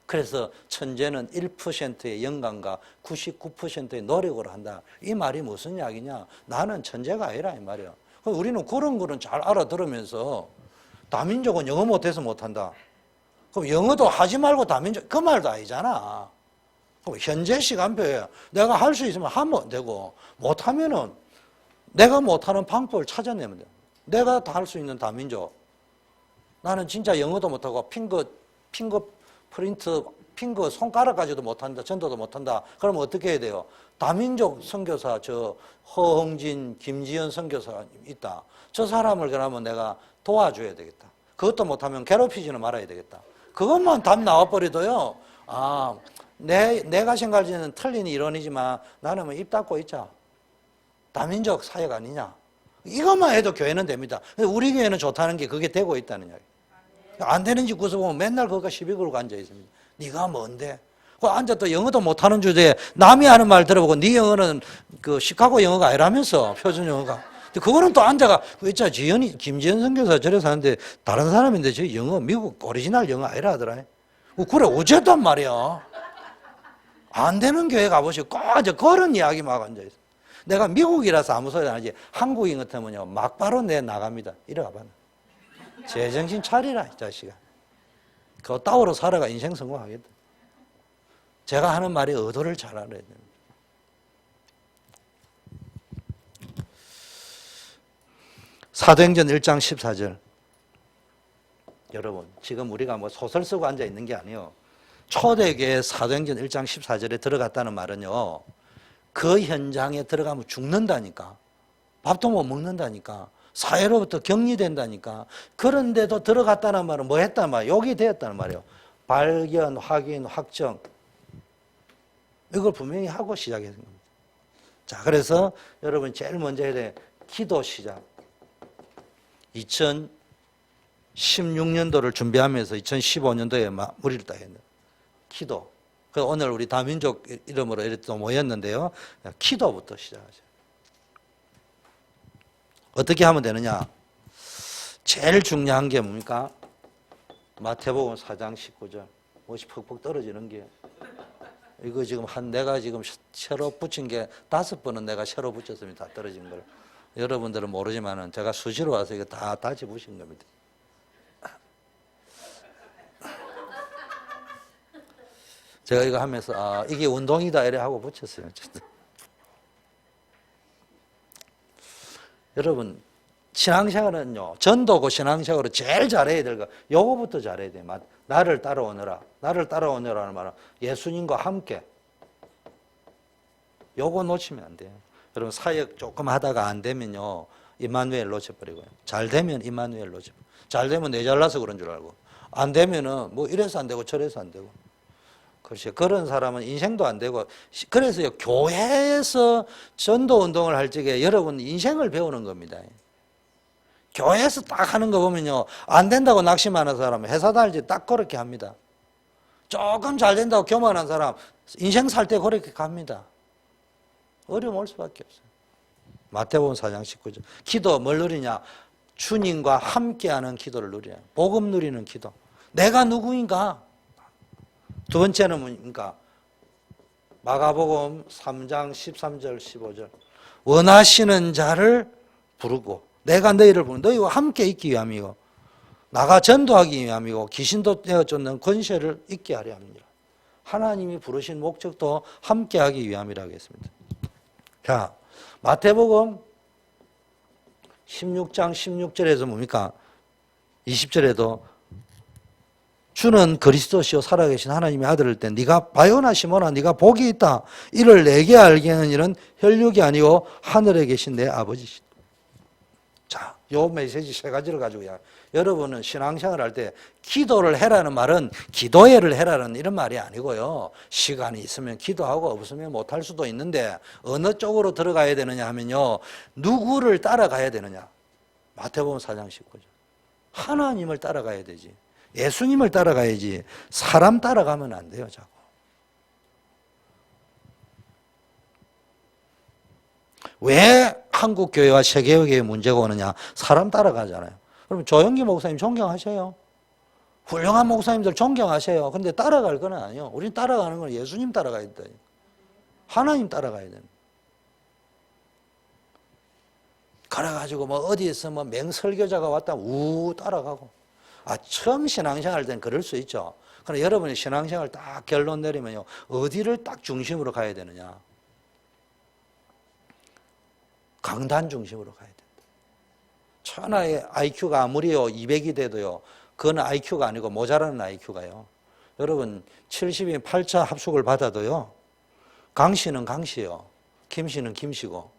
그래서 천재는 1%의 영감과 99%의 노력으로 한다. 이 말이 무슨 이야기냐? 나는 천재가 아니라 이 말이야. 우리는 그런 거는 잘 알아들으면서 다민족은 영어 못해서 못한다. 그럼 영어도 하지 말고 다민족, 그 말도 아니잖아. 그럼 현재 시간표에 내가 할 수 있으면 하면 되고 못하면은 내가 못하는 방법을 찾아내면 돼. 내가 다 할 수 있는 다민족. 나는 진짜 영어도 못하고 핑거 프린트, 핑거 손가락까지도 못한다. 전도도 못한다. 그러면 어떻게 해야 돼요? 다민족 선교사 허흥진, 김지연 선교사가 있다. 저 사람을 그러면 내가 도와줘야 되겠다. 그것도 못하면 괴롭히지는 말아야 되겠다. 그것만 답 나와버리도요. 내가 생각하기에는 틀린 이론이지만 나는 뭐 입 닫고 있자. 다민족 사역 아니냐. 이것만 해도 교회는 됩니다. 우리 교회는 좋다는 게 그게 되고 있다는 이야기. 안 되는 집 구서 보면 맨날 그거 시비 걸고 앉아 있습니다. 네가 뭔데? 그 앉아 또 영어도 못하는 주제에 남이 하는 말 들어보고 네 영어는 그 시카고 영어가 아니라면서 표준 영어가. 그거는 또 앉아가 그 있잖아 김지연 선교사 저래서 하는데 다른 사람인데 저 영어 미국 오리지널 영어 아니라 하더라. 그래 어쨌단 말이야. 안 되는 교회 가보시고 꼭 그런 이야기 막 앉아 있어. 내가 미국이라서 아무 소리 안 하지 한국인 같으면요 막바로 내 나갑니다. 이리 와봐. 제정신 차리라 이 자식아. 그거 따오로 살아가 인생 성공하겠다. 제가 하는 말이 의도를 잘 알아야 됩니다. 사도행전 1장 14절. 여러분 지금 우리가 뭐 소설 쓰고 앉아 있는 게 아니에요. 초대교회 사도행전 1장 14절에 들어갔다는 말은요. 그 현장에 들어가면 죽는다니까. 밥도 못 먹는다니까. 사회로부터 격리된다니까. 그런데도 들어갔다는 말은 뭐 했단 말이에요? 욕이 되었다는 말이에요. 발견, 확인, 확정. 이걸 분명히 하고 시작했는 겁니다. 자, 그래서 여러분 제일 먼저 해야 돼. 기도 시작. 2016년도를 준비하면서 2015년도에 마무리를 딱 했는데. 기도. 그래서 오늘 우리 다민족 이름으로 이렇게 또 모였는데요. 기도부터 시작하죠. 어떻게 하면 되느냐? 제일 중요한 게 뭡니까? 마태복음 4장 19절. 무엇이 퍽퍽 떨어지는 게. 이거 지금 내가 지금 새로 붙인 게 5번은 내가 새로 붙였습니다. 다 떨어진 걸. 여러분들은 모르지만은 제가 수시로 와서 이거 다 다시 붙인 겁니다. 제가 이거 하면서 이게 운동이다 이래 하고 붙였어요. 여러분 신앙생활은요 전도고 신앙생활을 제일 잘해야 될 거 요거부터 잘해야 돼요. 나를 따라오너라. 나를 따라오너라는 말은 예수님과 함께. 요거 놓치면 안 돼요. 여러분 사역 조금 하다가 안 되면요 임마누엘 놓쳐버리고요. 잘 되면 임마누엘 놓쳐버리고 잘 되면 내 잘나서 그런 줄 알고 안 되면은 뭐 이래서 안 되고 저래서 안 되고. 그렇지. 그런 사람은 인생도 안 되고. 그래서요, 교회에서 전도 운동을 할 적에 여러분 인생을 배우는 겁니다. 교회에서 딱 하는 거 보면요, 안 된다고 낙심하는 사람은 회사 다닐 때 딱 그렇게 합니다. 조금 잘 된다고 교만한 사람, 인생 살 때 그렇게 갑니다. 어려움 올 수밖에 없어요. 마태복음 4장 19절. 기도 뭘 누리냐? 주님과 함께하는 기도를 누려요. 복음 누리는 기도. 내가 누구인가? 두 번째는 뭡니까? 마가복음 3장 13절 15절. 원하시는 자를 부르고 내가 너희를 부르고 너희와 함께 있기 위함이고 나가 전도하기 위함이고 귀신도 쫓는 권세를 있게 하려 합니다. 하나님이 부르신 목적도 함께하기 위함이라고 했습니다. 자, 마태복음 16장 16절에서 뭡니까? 20절에도 주는 그리스도시요 살아계신 하나님의 아들일 때 네가 바요나 시모나 네가 복이 있다. 이를 내게 알게 하는 일은 혈육이 아니고 하늘에 계신 내 아버지시다. 자, 요 메시지 세 가지를 가지고요. 여러분은 신앙생활 할 때 기도를 해라는 말은 기도회를 해라는 이런 말이 아니고요. 시간이 있으면 기도하고 없으면 못할 수도 있는데 어느 쪽으로 들어가야 되느냐 하면요. 누구를 따라가야 되느냐. 마태복음 4장 19절. 하나님을 따라가야 되지. 예수님을 따라가야지. 사람 따라가면 안 돼요, 자꾸. 왜 한국 교회와 세계 교회에 문제가 오느냐? 사람 따라가잖아요. 그럼 조영기 목사님 존경하세요. 훌륭한 목사님들 존경하세요. 근데 따라갈 건 아니에요. 우린 따라가는 건 예수님 따라가야 된다. 하나님 따라가야 된다. 그래가지고 뭐 어디에서 뭐 맹설교자가 왔다 따라가고. 처음 신앙생활 할 땐 그럴 수 있죠. 그러나 여러분이 신앙생활 딱 결론 내리면요. 어디를 딱 중심으로 가야 되느냐. 강단 중심으로 가야 된다. 천하의 IQ가 아무리요 200이 돼도요. 그건 IQ가 아니고 모자라는 IQ가요. 여러분 70인 8차 합숙을 받아도요. 강 씨는 강 씨요. 김 씨는 김 씨고.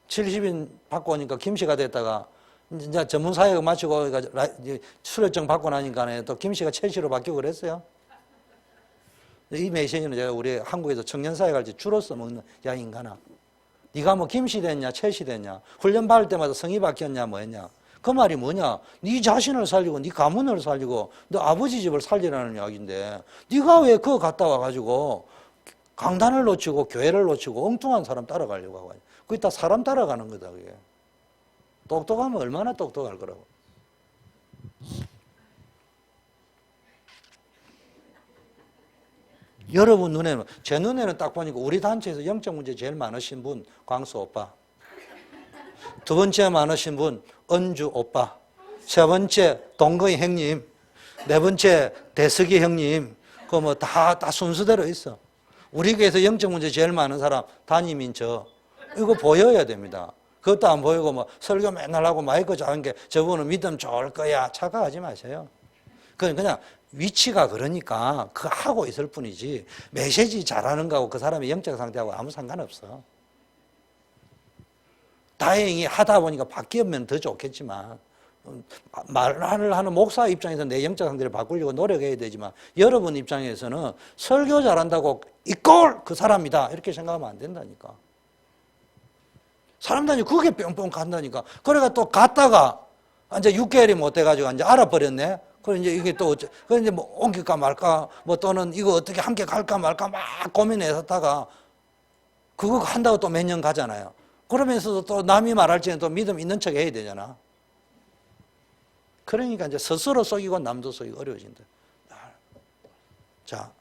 70인 받고 오니까 김 씨가 됐다가 이제 전문 사역을 마치고 수료증 받고 나니까 또 김 씨가 최 씨로 바뀌고 그랬어요. 이 메시지는 제가 우리 한국에서 청년 사역할 때 주로 써먹는 야 인간아. 네가 뭐 김씨 됐냐 최씨 됐냐 훈련 받을 때마다 성이 바뀌었냐 뭐 했냐 그 말이 뭐냐 네 자신을 살리고 네 가문을 살리고 너 아버지 집을 살리라는 이야기인데 네가 왜 그거 갔다 와가지고 강단을 놓치고 교회를 놓치고 엉뚱한 사람 따라가려고 하고 그게 다 사람 따라가는 거다 그게. 똑똑하면 얼마나 똑똑할 거라고. 여러분 눈에는 제 눈에는 딱 보니까 우리 단체에서 영적 문제 제일 많으신 분 광수 오빠, 두 번째 많으신 분 은주 오빠, 세 번째 동거이 형님, 네 번째 대석이 형님. 그 뭐 다 순서대로 있어. 우리 교회에서 영적 문제 제일 많은 사람 담임인 저. 이거 보여야 됩니다. 그것도 안 보이고 뭐 설교 맨날 하고 마이크 작은 게 저분은 믿음 좋을 거야. 착각하지 마세요. 그냥 위치가 그러니까 그거 하고 있을 뿐이지 메시지 잘하는 거하고 그 사람의 영적 상태하고 아무 상관없어. 다행히 하다 보니까 바뀌면 더 좋겠지만 말을 하는 목사 입장에서 내 영적 상태를 바꾸려고 노력해야 되지만 여러분 입장에서는 설교 잘한다고 이꼴 그 사람이다 이렇게 생각하면 안 된다니까. 사람들이 그게 뿅뿅 간다니까. 그래가 또 갔다가 이제 6개월이 못 돼가지고 이제 알아버렸네. 그래 이제 이게 또 그래 이제 뭐 옮길까 말까 뭐 또는 이거 어떻게 함께 갈까 말까 막 고민했다가 그거 한다고 또 몇 년 가잖아요. 그러면서도 또 남이 말할 적에 또 믿음 있는 척 해야 되잖아. 그러니까 이제 스스로 속이고 남도 속이고 어려워진다. 자,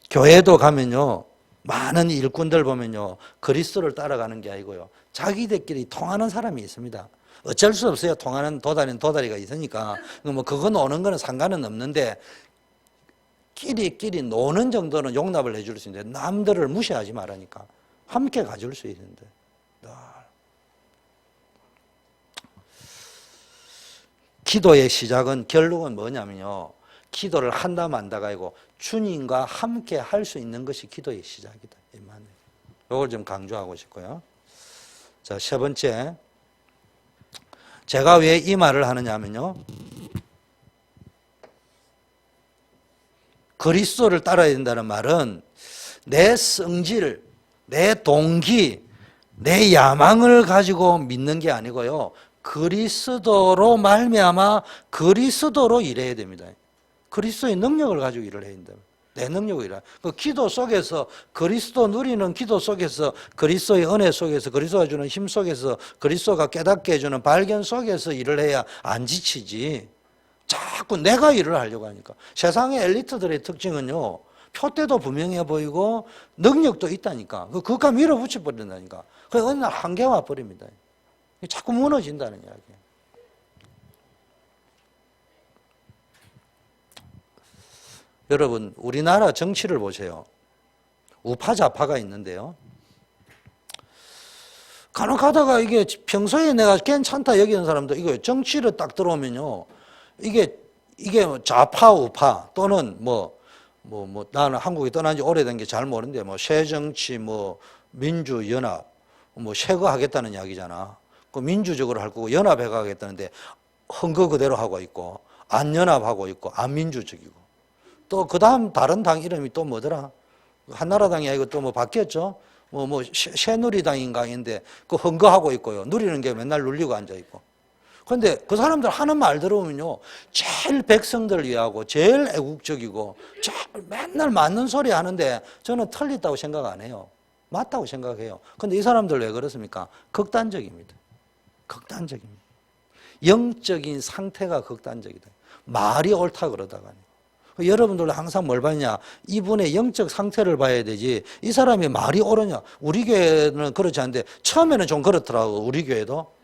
교회도 가면요. 많은 일꾼들 보면요. 그리스도를 따라가는 게 아니고요. 자기들끼리 통하는 사람이 있습니다. 어쩔 수 없어요. 통하는 도다리가 있으니까. 뭐 그거 노는 거는 상관은 없는데 끼리끼리 노는 정도는 용납을 해줄 수 있는데 남들을 무시하지 말라니까. 함께 가줄 수 있는데. 기도의 시작은 결론은 뭐냐면요. 기도를 한다 만다가 아니고 주님과 함께 할 수 있는 것이 기도의 시작이다. 이걸 좀 강조하고 싶고요. 자, 세 번째. 제가 왜 이 말을 하느냐 하면요. 그리스도를 따라야 된다는 말은 내 성질, 내 동기, 내 야망을 가지고 믿는 게 아니고요. 그리스도로 말미암아 그리스도로 일해야 됩니다. 그리스도의 능력을 가지고 일을 해야 된다. 내 능력으로 일하는. 그 기도 속에서 그리스도 누리는 기도 속에서 그리스도의 은혜 속에서 그리스도가 주는 힘 속에서 그리스도가 깨닫게 해주는 발견 속에서 일을 해야 안 지치지. 자꾸 내가 일을 하려고 하니까. 세상의 엘리트들의 특징은요. 표대도 분명해 보이고 능력도 있다니까. 그것과 밀어붙여 버린다니까. 그래서 어느 날 한계가 와버립니다. 자꾸 무너진다는 이야기예요. 여러분, 우리나라 정치를 보세요. 우파 좌파가 있는데요. 간혹 가다가 이게 평소에 내가 괜찮다 여기는 사람도 이거 정치를 딱 들어오면요. 이게 좌파, 우파 또는 나는 한국에 떠난 지 오래된 게 잘 모르는데 새정치, 민주연합, 쇄거하겠다는 이야기잖아. 그 민주적으로 할 거고 연합해 가겠다는데 헌거 그대로 하고 있고 안연합하고 있고 안민주적이고 또 그 다음 다른 당 이름이 또 뭐더라? 한나라당이 아니고 또 바뀌었죠? 새누리당인가인데 그 헌거하고 있고요. 누리는 게 맨날 눌리고 앉아있고. 그런데 그 사람들 하는 말 들어보면요. 제일 백성들 위하고 제일 애국적이고 맨날 맞는 소리 하는데 저는 틀렸다고 생각 안 해요. 맞다고 생각해요. 그런데 이 사람들 왜 그렇습니까? 극단적입니다. 극단적입니다. 영적인 상태가 극단적이다. 말이 옳다 그러다가요. 여러분들도 항상 뭘 봐야 이분의 영적 상태를 봐야 되지 이 사람이 말이 옳으냐. 우리 교회는 그렇지 않은데 처음에는 좀 그렇더라고. 우리 교회도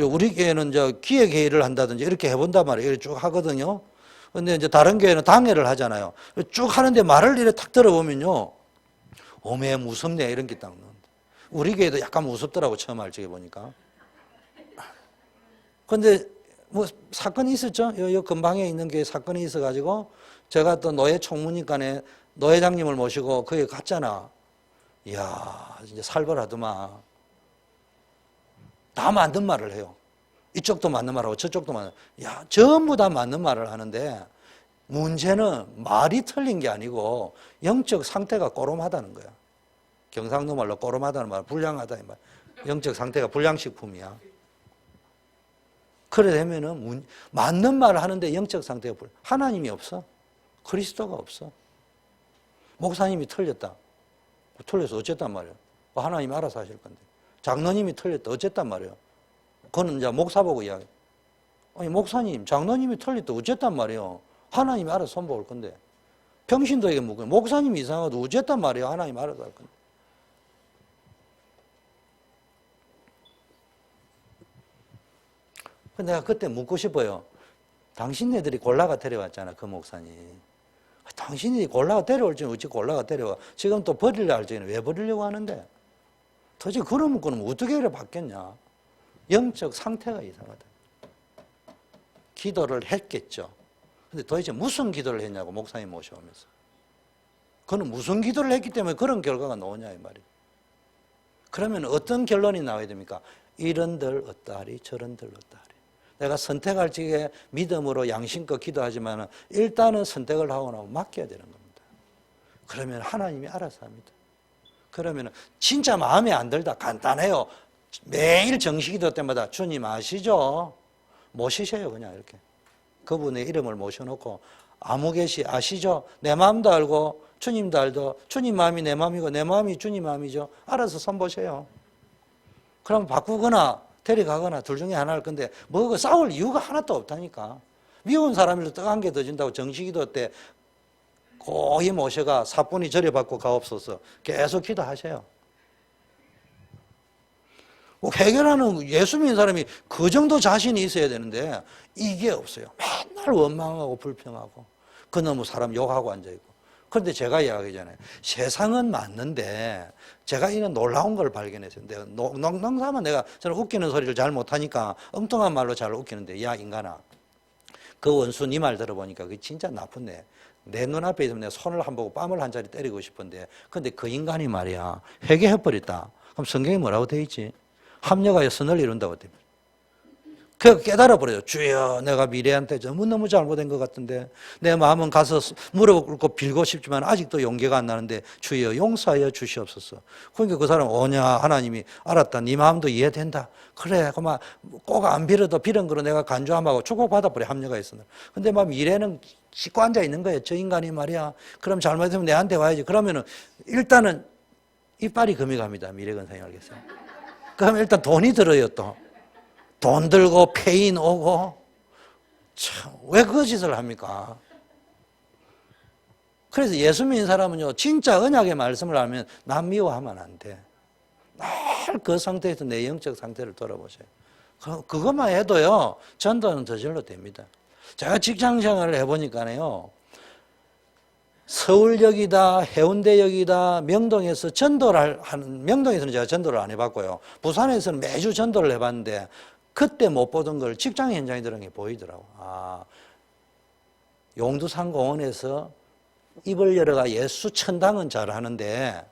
우리 교회는 기획회의를 한다든지 이렇게 해본단 말이에요. 이렇게 쭉 하거든요. 근데 이제 다른 교회는 당회를 하잖아요. 쭉 하는데 말을 이렇게 탁 들어보면요. 오메 무섭네 이런 게 딱 나온다. 우리 교회도 약간 무섭더라고 처음 알적에 보니까. 근데 사건이 있었죠. 요 근방에 있는 게 사건이 있어가지고 제가 또 노예 총무니까네 노회장님을 모시고 거기 갔잖아. 이야, 이제 살벌하더만. 다 맞는 말을 해요. 이쪽도 맞는 말하고 저쪽도 맞는. 야, 전부 다 맞는 말을 하는데 문제는 말이 틀린 게 아니고 영적 상태가 꼬름하다는 거야. 경상도 말로 꼬름하다는 말, 불량하다 이 말. 영적 상태가 불량식품이야. 그래 되면은 맞는 말을 하는데 영적 상태가 하나님이 없어. 그리스도가 없어. 목사님이 틀렸다. 틀려서 어쨌단 말이야. 하나님이 알아서 하실 건데. 장로님이 틀렸다. 어쨌단 말이야. 그거는 이제 목사 보고 이야기. 아니 목사님, 장로님이 틀렸다. 어쨌단 말이야. 하나님이 알아서 손볼 건데. 평신도 이게 묻고 목사님이 이상하도 어쨌단 말이야. 하나님이 알아서 할 건데. 내가 그때 묻고 싶어요. 당신네들이 골라가 데려왔잖아, 그 목사님. 당신이 골라가 데려올 적은 어찌 골라가 데려와. 지금 또 버리려 할 적에는 왜 버리려고 하는데? 도대체 그런 묶고는 어떻게 이래 바뀌었냐? 영적 상태가 이상하다. 기도를 했겠죠. 근데 도대체 무슨 기도를 했냐고, 목사님 모셔오면서. 그는 무슨 기도를 했기 때문에 그런 결과가 나오냐, 이 말이에요. 그러면 어떤 결론이 나와야 됩니까? 이런들 어떠하리, 저런들 어떠하리. 내가 선택할 적에 믿음으로 양심껏 기도하지만 일단은 선택을 하고 나면 맡겨야 되는 겁니다. 그러면 하나님이 알아서 합니다. 그러면 진짜 마음에 안 들다 간단해요. 매일 정식기도 때마다 주님 아시죠? 모시세요 그냥 이렇게. 그분의 이름을 모셔놓고 아무 계시 아시죠? 내 마음도 알고 주님도 알죠. 주님 마음이 내 마음이고 내 마음이 주님 마음이죠. 알아서 손보세요. 그럼 바꾸거나 데려가거나 둘 중에 하나 할 건데 싸울 이유가 하나도 없다니까. 미운 사람일도 떡 한 개 더 준다고 정식기도 때 고이 모셔가 사뿐히 절여받고 가옵소서 계속 기도하세요. 해결하는 예수 믿는 사람이 그 정도 자신이 있어야 되는데 이게 없어요. 맨날 원망하고 불평하고 그놈의 사람 욕하고 앉아있고. 그런데 제가 이야기하잖아요. 세상은 맞는데 제가 이런 놀라운 걸 발견했어요. 농담하면 저는 웃기는 소리를 잘 못하니까 엉뚱한 말로 잘 웃기는데 야 인간아 그 원수 네 말 들어보니까 그게 진짜 나쁘네. 내 눈앞에 있으면 내가 손을 한 보고 뺨을 한 자리 때리고 싶은데 근데 그 인간이 말이야 회개해버렸다. 그럼 성경에 뭐라고 돼 있지? 합력하여 선을 이룬다고 돼. 그 깨달아버려요. 주여 내가 미래한테 너무 잘못된 것 같은데 내 마음은 가서 무릎 꿇고 빌고 싶지만 아직도 용기가 안 나는데 주여 용서하여 주시옵소서. 그러니까 그 사람은 오냐 하나님이 알았다. 네 마음도 이해된다. 그래 그만 꼭 안 빌어도 빌은 거로 내가 간주함하고 축복받아버려 합력하여 선을. 근데 막 미래는 씻고 앉아 있는 거예요. 저 인간이 말이야. 그럼 잘못하면 내한테 와야지. 그러면은 일단은 이빨이 금이 갑니다. 미래건강이 알겠어요. 그럼 일단 돈이 들어요. 또 돈 들고 페인 오고. 참, 왜 그 짓을 합니까? 그래서 예수 믿는 사람은요, 진짜 언약의 말씀을 하면 남 미워하면 안 돼. 늘 그 상태에서 내 영적 상태를 돌아보세요. 그것만 해도요, 전도는 저절로 됩니다. 제가 직장 생활을 해보니까요, 서울역이다, 해운대역이다, 명동에서 전도를 하는, 명동에서는 제가 전도를 안 해봤고요. 부산에서는 매주 전도를 해봤는데, 그때 못 보던 걸 직장 현장에 들어간 게 보이더라고. 아, 용두산 공원에서 입을 열어가 예수 천당은 잘 하는데,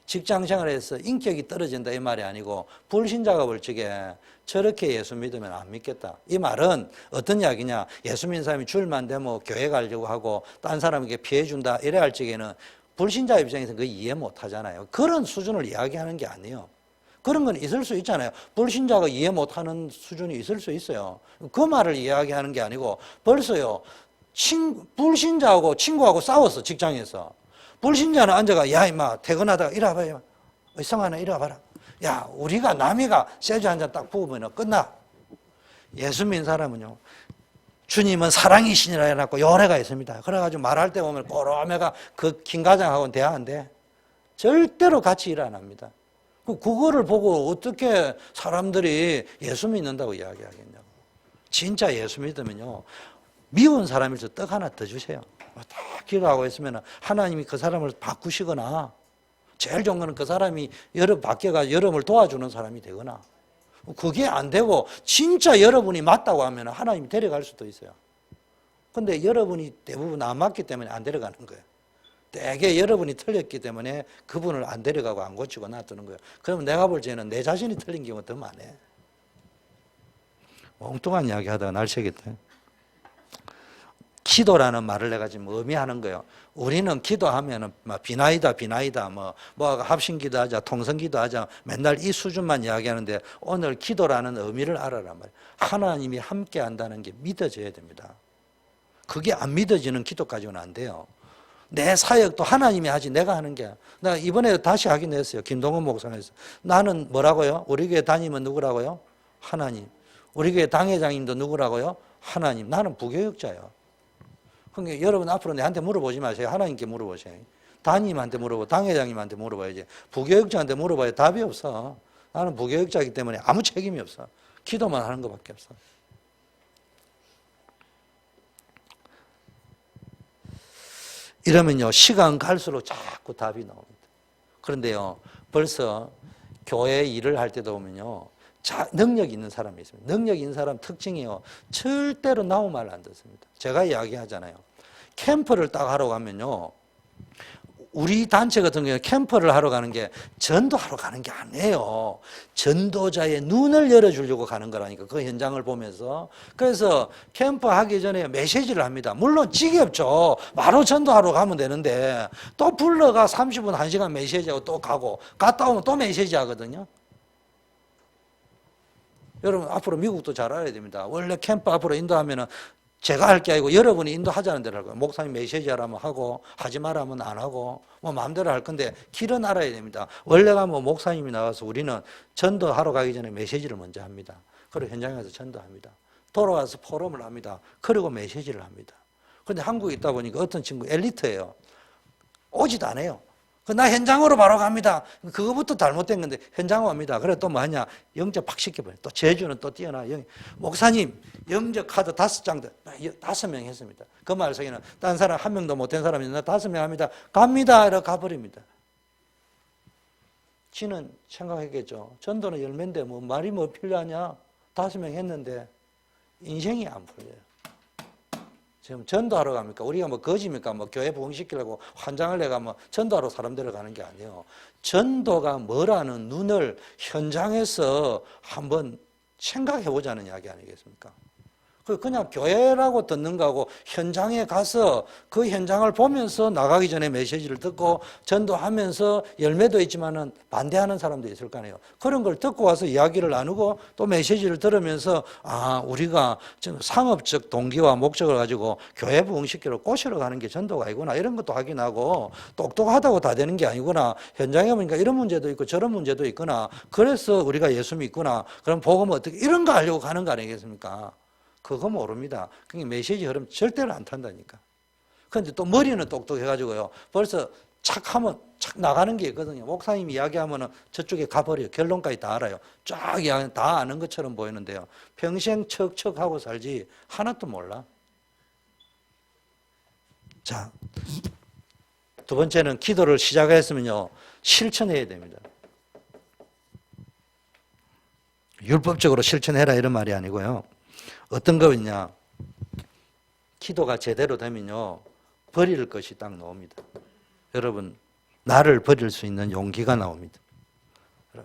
직장 생활에서 인격이 떨어진다 이 말이 아니고 불신자가 볼 적에 저렇게 예수 믿으면 안 믿겠다. 이 말은 어떤 이야기냐. 예수 믿는 사람이 줄만 되면 교회 가려고 하고 딴 사람에게 피해 준다 이래 할 적에는 불신자 입장에서 그 이해 못 하잖아요. 그런 수준을 이야기하는 게 아니에요. 그런 건 있을 수 있잖아요. 불신자가 이해 못하는 수준이 있을 수 있어요. 그 말을 이야기하는 게 아니고 벌써요. 불신자하고 친구하고 싸웠어. 직장에서. 불신자는 앉아가 야 임마 퇴근하다가 이리 와봐요. 성환아 이리 와봐라. 야 우리가 남이가 세주 한 잔 딱 부으면 끝나. 예수 믿는 사람은요. 주님은 사랑이시니라 해놓고 요래가 있습니다. 그래가지고 말할 때 보면 꼬로매가 그 김과장하고는 대화 안 돼. 절대로 같이 일 안 합니다. 그거를 보고 어떻게 사람들이 예수 믿는다고 이야기하겠냐고. 진짜 예수 믿으면요. 미운 사람일서 떡 하나 더 주세요. 다 기도하고 있으면 하나님이 그 사람을 바꾸시거나 제일 좋은 거는 그 사람이 바뀌어가 여러분을 도와주는 사람이 되거나 그게 안 되고 진짜 여러분이 맞다고 하면 하나님이 데려갈 수도 있어요. 근데 여러분이 대부분 안 맞기 때문에 안 데려가는 거예요. 대개 여러분이 틀렸기 때문에 그분을 안 데려가고 안 고치고 놔두는 거예요. 그러면 내가 볼 때는 내 자신이 틀린 경우가 더 많아. 엉뚱한 이야기 하다가 날 새겠다. 기도라는 말을 내가 지금 의미하는 거예요. 우리는 기도하면은 비나이다 뭐 합심기도 하자 통성기도 하자 맨날 이 수준만 이야기하는데 오늘 기도라는 의미를 알아란 말이에요. 하나님이 함께 한다는 게 믿어져야 됩니다. 그게 안 믿어지는 기도까지는 안 돼요. 내 사역도 하나님이 하지 내가 하는 게. 나 이번에 다시 하긴 했어요. 김동원 목사님에서. 나는 뭐라고요? 우리 교회 담임은 누구라고요? 하나님. 우리 교회 당회장님도 누구라고요? 하나님. 나는 부교육자예요. 그러니까 여러분 앞으로 내한테 물어보지 마세요. 하나님께 물어보세요. 담임한테 물어보고 당회장님한테 물어봐야지. 부교육자한테 물어봐야 답이 없어. 나는 부교육자이기 때문에 아무 책임이 없어. 기도만 하는 것밖에 없어. 이러면요, 시간 갈수록 자꾸 답이 나옵니다. 그런데요, 벌써 교회 일을 할 때도 보면요, 능력 있는 사람이 있습니다. 능력 있는 사람 특징이요, 절대로 나무 말 안 듣습니다. 제가 이야기하잖아요. 캠프를 딱 하러 가면요, 우리 단체 같은 경우에 캠프를 하러 가는 게 전도하러 가는 게 아니에요. 전도자의 눈을 열어주려고 가는 거라니까. 그 현장을 보면서. 그래서 캠프 하기 전에 메시지를 합니다. 물론 지겹죠. 바로 전도하러 가면 되는데 또 불러가 30분, 1시간 메시지하고 또 가고 갔다 오면 또 메시지 하거든요. 여러분 앞으로 미국도 잘 알아야 됩니다. 원래 캠프 앞으로 인도하면은 제가 할 게 아니고 여러분이 인도하자는 대로 할 거예요. 목사님 메시지 하라면 하고 하지 말라면 안 하고 뭐 마음대로 할 건데 길은 알아야 됩니다. 원래가 뭐 목사님이 나와서 우리는 전도하러 가기 전에 메시지를 먼저 합니다. 그리고 현장에 가서 전도합니다. 돌아와서 포럼을 합니다. 그리고 메시지를 합니다. 그런데 한국에 있다 보니까 어떤 친구 엘리트예요. 오지도 않아요. 나 현장으로 바로 갑니다. 그거부터 잘못된 건데 현장 옵니다. 그래 또 뭐하냐? 영접 팍 시켜버려요. 또 제주는 또 뛰어나. 목사님 영접 카드 5장 5명 했습니다. 그 말 속에는 다른 사람 1명도 못된 사람이 나 5명 합니다. 갑니다. 이러고 가버립니다. 지는 생각했겠죠. 전도는 열매인데 뭐 말이 뭐 필요하냐? 5명 했는데 인생이 안 풀려요. 지금 전도하러 갑니까? 우리가 뭐 거지입니까? 뭐 교회 부흥시키려고 환장을 내가 뭐 전도하러 사람 데려가는 게 아니에요. 전도가 뭐라는 눈을 현장에서 한번 생각해 보자는 이야기 아니겠습니까? 그냥 교회라고 듣는 거하고 현장에 가서 그 현장을 보면서 나가기 전에 메시지를 듣고 전도하면서 열매도 있지만은 반대하는 사람도 있을 거 아니에요. 그런 걸 듣고 와서 이야기를 나누고 또 메시지를 들으면서 우리가 지금 상업적 동기와 목적을 가지고 교회 부흥시키러 꼬시러 가는 게 전도가 아니구나. 이런 것도 확인하고 똑똑하다고 다 되는 게 아니구나. 현장에 보니까 이런 문제도 있고 저런 문제도 있구나. 그래서 우리가 예수 믿구나. 그럼 복음은 어떻게 이런 거 알려고 가는 거 아니겠습니까? 그거 모릅니다. 그게 메시지 흐름 절대로 안 탄다니까. 그런데 또 머리는 똑똑해가지고요. 벌써 착 하면 착 나가는 게 있거든요. 목사님이 이야기하면은 저쪽에 가버려요. 결론까지 다 알아요. 쫙 다 아는 것처럼 보이는데요. 평생 척척하고 살지 하나도 몰라. 자, 두 번째는 기도를 시작했으면요. 실천해야 됩니다. 율법적으로 실천해라 이런 말이 아니고요. 어떤 거냐? 기도가 제대로 되면요. 버릴 것이 딱 나옵니다. 여러분, 나를 버릴 수 있는 용기가 나옵니다.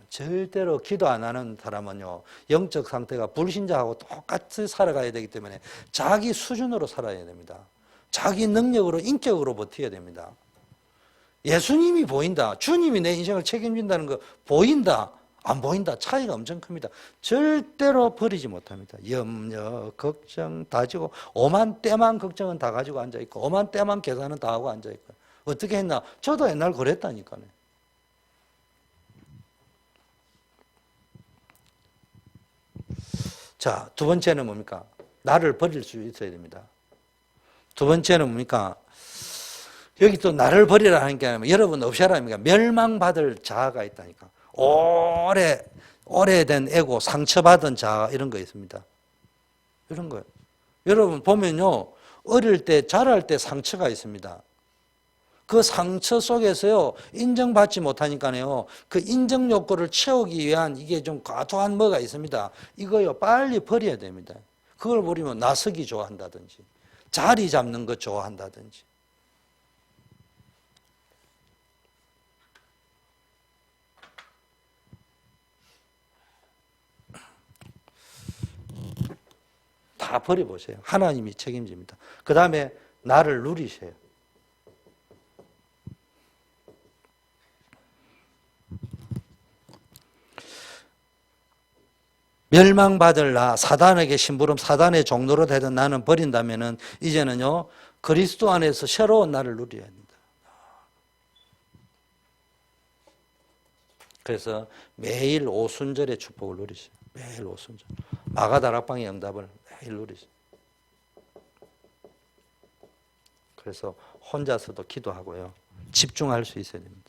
절대로 기도 안 하는 사람은요. 영적 상태가 불신자하고 똑같이 살아가야 되기 때문에 자기 수준으로 살아야 됩니다. 자기 능력으로 인격으로 버텨야 됩니다. 예수님이 보인다. 주님이 내 인생을 책임진다는 거 보인다. 안 보인다. 차이가 엄청 큽니다. 절대로 버리지 못합니다. 염려, 걱정 다 지고 오만 때만 걱정은 다 가지고 앉아있고 오만 때만 계산은 다 하고 앉아있고 어떻게 했나? 저도 옛날 그랬다니까요. 자, 두 번째는 뭡니까? 나를 버릴 수 있어야 됩니다. 두 번째는 뭡니까? 여기 또 나를 버리라는 게 아니라 여러분 없애라니까 멸망받을 자아가 있다니까. 오래된 애고 상처받은 자아 이런 거 있습니다. 이런 거예요. 여러분 보면요. 어릴 때 자랄 때 상처가 있습니다. 그 상처 속에서요. 인정받지 못하니까요. 그 인정 욕구를 채우기 위한 이게 좀 과도한 뭐가 있습니다. 이거요. 빨리 버려야 됩니다. 그걸 버리면 나서기 좋아한다든지 자리 잡는 거 좋아한다든지 다 버려보세요. 하나님이 책임집니다. 그 다음에 나를 누리세요. 멸망받을 나, 사단에게 심부름, 사단의 종로로 되던 나는 버린다면은 이제는요, 그리스도 안에서 새로운 나를 누려야 합니다. 그래서 매일 오순절의 축복을 누리세요. 매일 오순절. 마가다락방의 응답을 매일 누리세요. 그래서 혼자서도 기도하고요. 집중할 수 있어야 됩니다.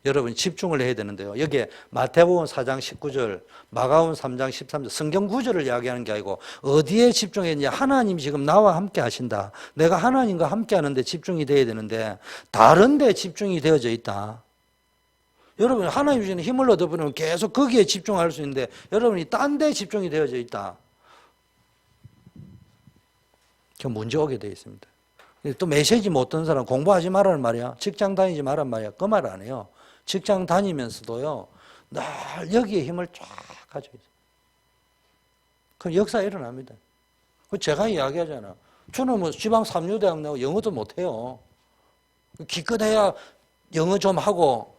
여러분 집중을 해야 되는데요. 여기에 마태복음 4장 19절, 마가복음 3장 13절 성경 구절을 이야기하는 게 아니고 어디에 집중했냐. 하나님 지금 나와 함께 하신다. 내가 하나님과 함께 하는데 집중이 돼야 되는데 다른 데 집중이 되어져 있다. 여러분 하나님 주시는 힘을 얻어버리면 계속 거기에 집중할 수 있는데 여러분이 딴 데 집중이 되어져 있다. 그 문제 오게 되어 있습니다. 또 메시지 못 듣는 사람 공부하지 말라는 말이야. 직장 다니지 말라는 말이야. 그 말 안 해요. 직장 다니면서도요, 늘 여기에 힘을 쫙 가지고 있어요. 그럼 역사 일어납니다. 제가 이야기하잖아. 저는 뭐 지방 3류대학 나고 영어도 못해요. 기껏해야 영어 좀 하고,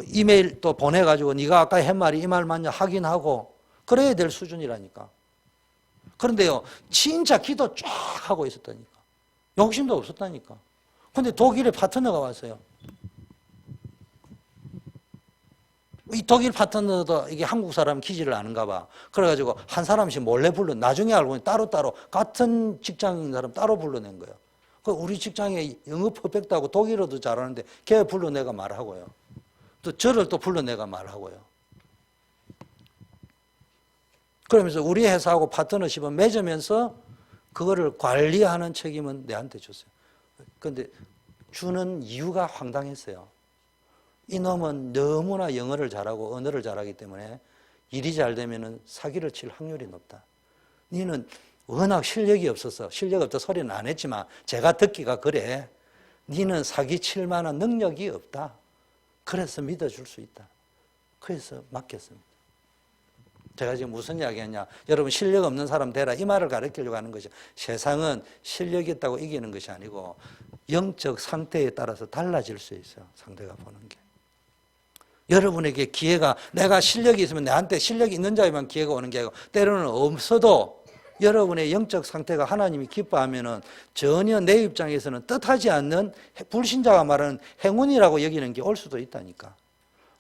이메일 또 보내가지고 네가 아까 한 말이 이 말 맞냐 확인하고, 그래야 될 수준이라니까. 그런데요, 진짜 기도 쫙 하고 있었다니까. 욕심도 없었다니까. 근데 독일에 파트너가 왔어요. 이 독일 파트너도 이게 한국 사람 기질을 아는가 봐. 그래가지고 한 사람씩 몰래 불러. 나중에 알고 보니 따로따로 같은 직장인 사람 따로 불러낸 거예요. 우리 직장에 영어 퍼펙트하고 독일어도 잘하는데 걔 불러내가 말하고요. 또 저를 또 불러내가 말하고요. 그러면서 우리 회사하고 파트너십은 맺으면서 그거를 관리하는 책임은 내한테 줬어요. 그런데 주는 이유가 황당했어요. 이놈은 너무나 영어를 잘하고 언어를 잘하기 때문에 일이 잘 되면 사기를 칠 확률이 높다. 너는 워낙 실력이 없어서 실력 없다 소리는 안 했지만 제가 듣기가 그래. 너는 사기 칠 만한 능력이 없다. 그래서 믿어줄 수 있다. 그래서 맡겼습니다. 제가 지금 무슨 이야기 했냐. 여러분 실력 없는 사람 되라 이 말을 가르치려고 하는 것이 세상은 실력이 있다고 이기는 것이 아니고 영적 상태에 따라서 달라질 수 있어요. 상대가 보는 게. 여러분에게 기회가 내가 실력이 있으면 내한테 실력이 있는 자에만 기회가 오는 게 아니고 때로는 없어도 여러분의 영적 상태가 하나님이 기뻐하면은 전혀 내 입장에서는 뜻하지 않는 불신자가 말하는 행운이라고 여기는 게 올 수도 있다니까.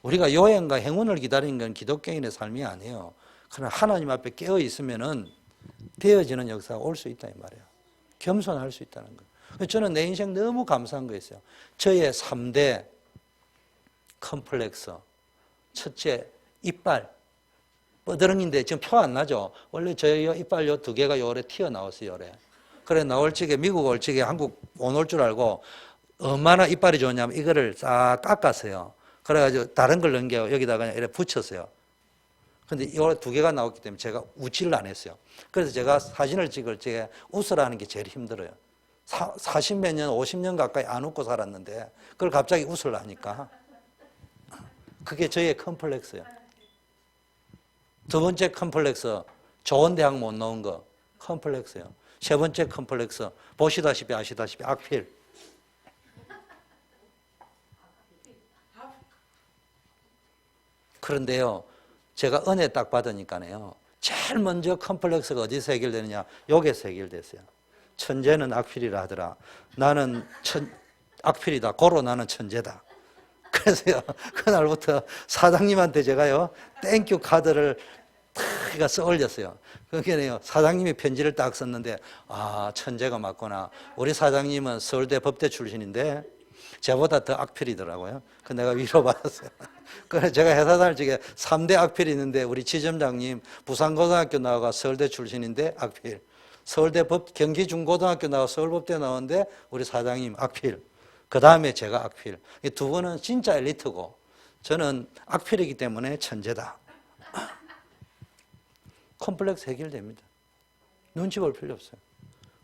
우리가 요행과 행운을 기다리는 건 기독교인의 삶이 아니에요. 그러나 하나님 앞에 깨어 있으면은 되어지는 역사가 올 수 있다 이 말이에요. 겸손할 수 있다는 거예요. 저는 내 인생 너무 감사한 거 있어요. 저의 3대 컴플렉스. 첫째, 이빨. 뻐드렁인데 지금 표 안 나죠? 원래 저희 이빨 요 2개가 요래 튀어나왔어요, 요래. 그래, 나올 적에, 미국 올 적에 한국 못 올 줄 알고 얼마나 이빨이 좋냐면 이거를 싹 깎았어요. 그래가지고 다른 걸 넘겨 여기다가 그냥 이렇게 붙였어요. 근데 요 2개가 나왔기 때문에 제가 웃지를 안 했어요. 그래서 제가 사진을 찍을 적에 웃으라는 게 제일 힘들어요. 40몇 년, 50년 가까이 안 웃고 살았는데 그걸 갑자기 웃으려니까. 그게 저의 컴플렉스예요. 두 번째 컴플렉스, 좋은 대학 못 나온 거 컴플렉스예요. 세 번째 컴플렉스, 보시다시피 아시다시피 악필. 그런데요, 제가 은혜 딱 받으니까요, 제일 먼저 컴플렉스가 어디서 해결되느냐? 여기서 해결됐어요. 천재는 악필이라 하더라. 나는 악필이다. 고로 나는 천재다. 그래서요, 그날부터 사장님한테 제가요, 땡큐 카드를 탁 써 올렸어요. 그게요, 사장님이 편지를 딱 썼는데, 아, 천재가 맞구나. 우리 사장님은 서울대 법대 출신인데, 저보다 더 악필이더라고요. 그 내가 위로받았어요. 그래서 제가 회사 다닐 적에 3대 악필이 있는데, 우리 지점장님 부산고등학교 나와가 서울대 출신인데, 악필. 경기중고등학교 나와 서울법대 나오는데, 우리 사장님 악필. 그 다음에 제가 악필. 이 두 분은 진짜 엘리트고 저는 악필이기 때문에 천재다. 컴플렉스 해결됩니다. 눈치 볼 필요 없어요.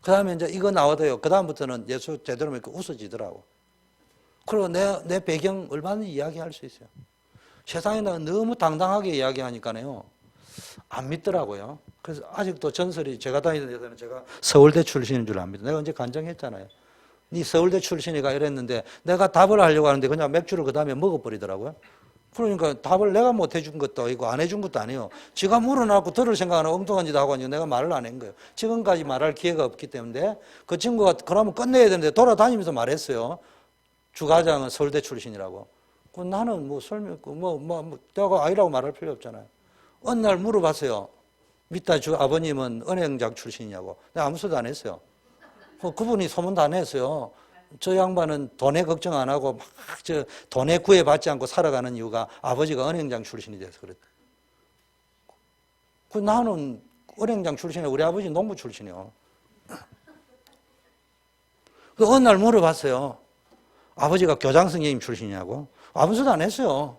그 다음에 이제 이거 나와도요. 그 다음부터는 예수 제대로 믿고 웃어지더라고. 그리고 내 배경 얼마든지 이야기할 수 있어요. 세상에나 너무 당당하게 이야기하니까요. 안 믿더라고요. 그래서 아직도 전설이 제가 다니는 데서는 제가 서울대 출신인 줄 압니다. 내가 언제 간증했잖아요. 네 서울대 출신이가 이랬는데 내가 답을 하려고 하는데 그냥 맥주를 그 다음에 먹어버리더라고요. 그러니까 답을 내가 못 해준 것도 아니고 안 해준 것도 아니에요. 지가 물어놓고 들을 생각하는 엉뚱한 짓 하고 하니까 내가 말을 안 한 거예요. 지금까지 말할 기회가 없기 때문에 그 친구가 그러면 끝내야 되는데 돌아다니면서 말했어요. 주과장은 서울대 출신이라고. 나는 뭐 설명, 내가 아니라고 말할 필요 없잖아요. 어느 날 물어봤어요. 밑에 주 아버님은 은행장 출신이냐고. 내가 아무 소리도 안 했어요. 그분이 소문 다 냈어요. 저 양반은 돈에 걱정 안 하고 막 돈에 구애받지 않고 살아가는 이유가 아버지가 은행장 출신이 돼서 그랬다. 나는 은행장 출신이고 우리 아버지 농부 출신이요. 어느 날 물어봤어요. 아버지가 교장 선생님 출신이냐고. 아무 소리도 안 했어요.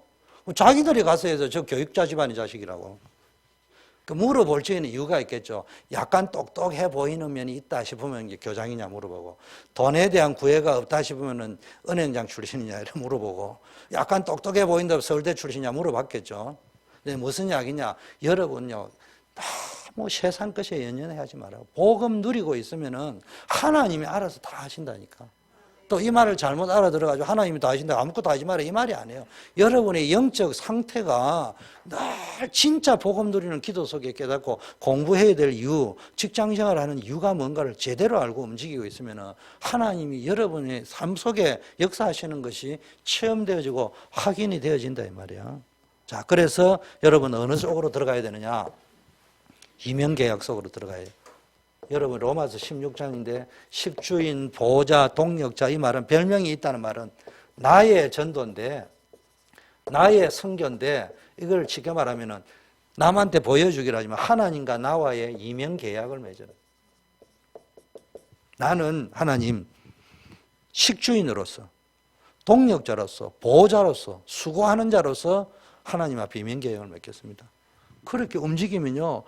자기들이 가서 해서 저 교육자 집안의 자식이라고. 물어볼 적에는 이유가 있겠죠. 약간 똑똑해 보이는 면이 있다 싶으면 이제 교장이냐 물어보고, 돈에 대한 구애가 없다 싶으면 은행장 출신이냐 이렇게 물어보고, 약간 똑똑해 보인다 서울대 출신이냐 물어봤겠죠. 근데 무슨 이야기냐? 여러분요, 너무 세상 것에 연연하지 말라고. 복음 누리고 있으면은 하나님이 알아서 다 하신다니까. 또 이 말을 잘못 알아들어가지고 하나님이 다 하신다 아무것도 하지 마라 이 말이 아니에요. 여러분의 영적 상태가 늘 진짜 복음 누리는 기도 속에 깨닫고 공부해야 될 이유, 직장생활 하는 이유가 뭔가를 제대로 알고 움직이고 있으면 하나님이 여러분의 삶 속에 역사하시는 것이 체험되어지고 확인이 되어진다 이 말이야. 자, 그래서 여러분 어느 쪽으로 들어가야 되느냐? 이명계약 속으로 들어가야 돼요. 여러분 로마서 16장인데 식주인, 보호자, 동력자 이 말은 별명이 있다는 말은 나의 전도인데 나의 선교인데 이걸 쉽게 말하면 남한테 보여주기로 하지만 하나님과 나와의 이명계약을 맺어요. 나는 하나님 식주인으로서 동력자로서 보호자로서 수고하는 자로서 하나님 앞에 이명계약을 맺겠습니다. 그렇게 움직이면요.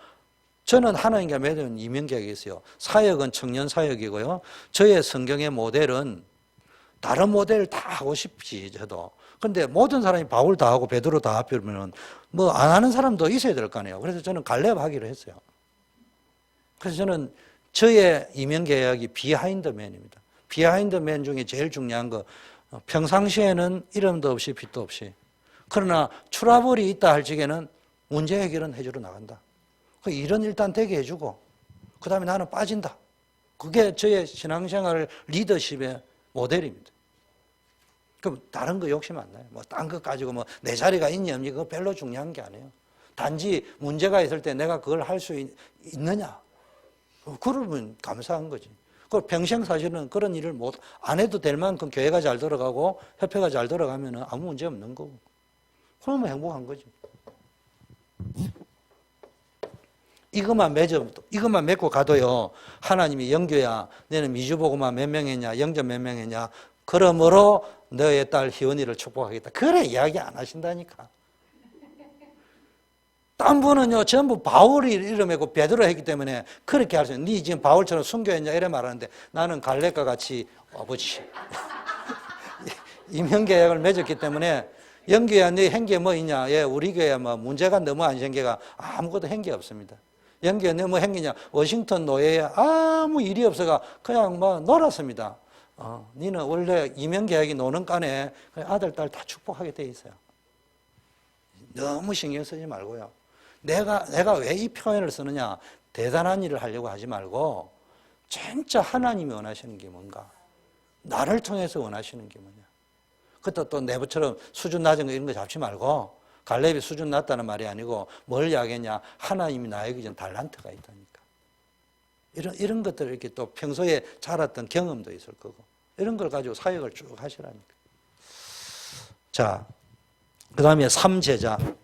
저는 하나님과 맺은 이명계약이 있어요. 사역은 청년 사역이고요. 저의 성경의 모델은 다른 모델 다 하고 싶지 저도. 근데 모든 사람이 바울 다 하고 베드로 다 합하면은 뭐 안 하는 사람도 있어야 될 거 아니에요. 그래서 저는 갈렙하기로 했어요. 그래서 저는 저의 이명계약이 비하인드맨입니다. 비하인드맨 중에 제일 중요한 거, 평상시에는 이름도 없이 빛도 없이, 그러나 트러블이 있다 할 적에는 문제 해결은 해주러 나간다. 그 일은 일단 되게 해주고 그 다음에 나는 빠진다. 그게 저의 신앙생활 리더십의 모델입니다. 그럼 다른 거 욕심 안 나요. 뭐 딴 거 가지고 뭐 내 자리가 있니 없니 그거 별로 중요한 게 아니에요. 단지 문제가 있을 때 내가 그걸 할 수 있느냐. 그러면 감사한 거지. 그 평생 사실은 그런 일을 안 해도 될 만큼 교회가 잘 돌아가고 협회가 잘 돌아가면 아무 문제 없는 거고. 그러면 행복한 거지. 이것만 맺고 가도요. 하나님이 영규야, 너는 미주보고만 몇 명 했냐, 영접 몇 명 했냐. 그러므로 너의 딸 희원이를 축복하겠다. 그래 이야기 안 하신다니까. 딴 분은요 전부 바울이 이름이고 베드로 했기 때문에 그렇게 할 수 있는. 네 지금 바울처럼 순교했냐 이래 말하는데 나는 갈렙과 같이 아버지 이명계약을 맺었기 때문에 영규야 네 행계 뭐 있냐. 예, 우리 교회 뭐 문제가 너무 안 생겨가 아무것도 행계 없습니다. 영규야 너 뭐 행기냐. 워싱턴 노예에 아무 일이 없어가 그냥 뭐 놀았습니다. 니는 원래 이명계약이 노는 간에 아들 딸 다 축복하게 돼 있어요. 너무 신경 쓰지 말고요. 내가 왜 이 표현을 쓰느냐. 대단한 일을 하려고 하지 말고 진짜 하나님이 원하시는 게 뭔가, 나를 통해서 원하시는 게 뭐냐. 그것도 또 내부처럼 수준 낮은 거 이런 거 잡지 말고, 갈렙이 수준 낮다는 말이 아니고 뭘 이야기했냐. 하나님이 나에게 준 달란트가 있다니까. 이런 것들을 이렇게 또 평소에 자랐던 경험도 있을 거고 이런 걸 가지고 사역을 쭉 하시라니까. 자, 그 다음에 3제자.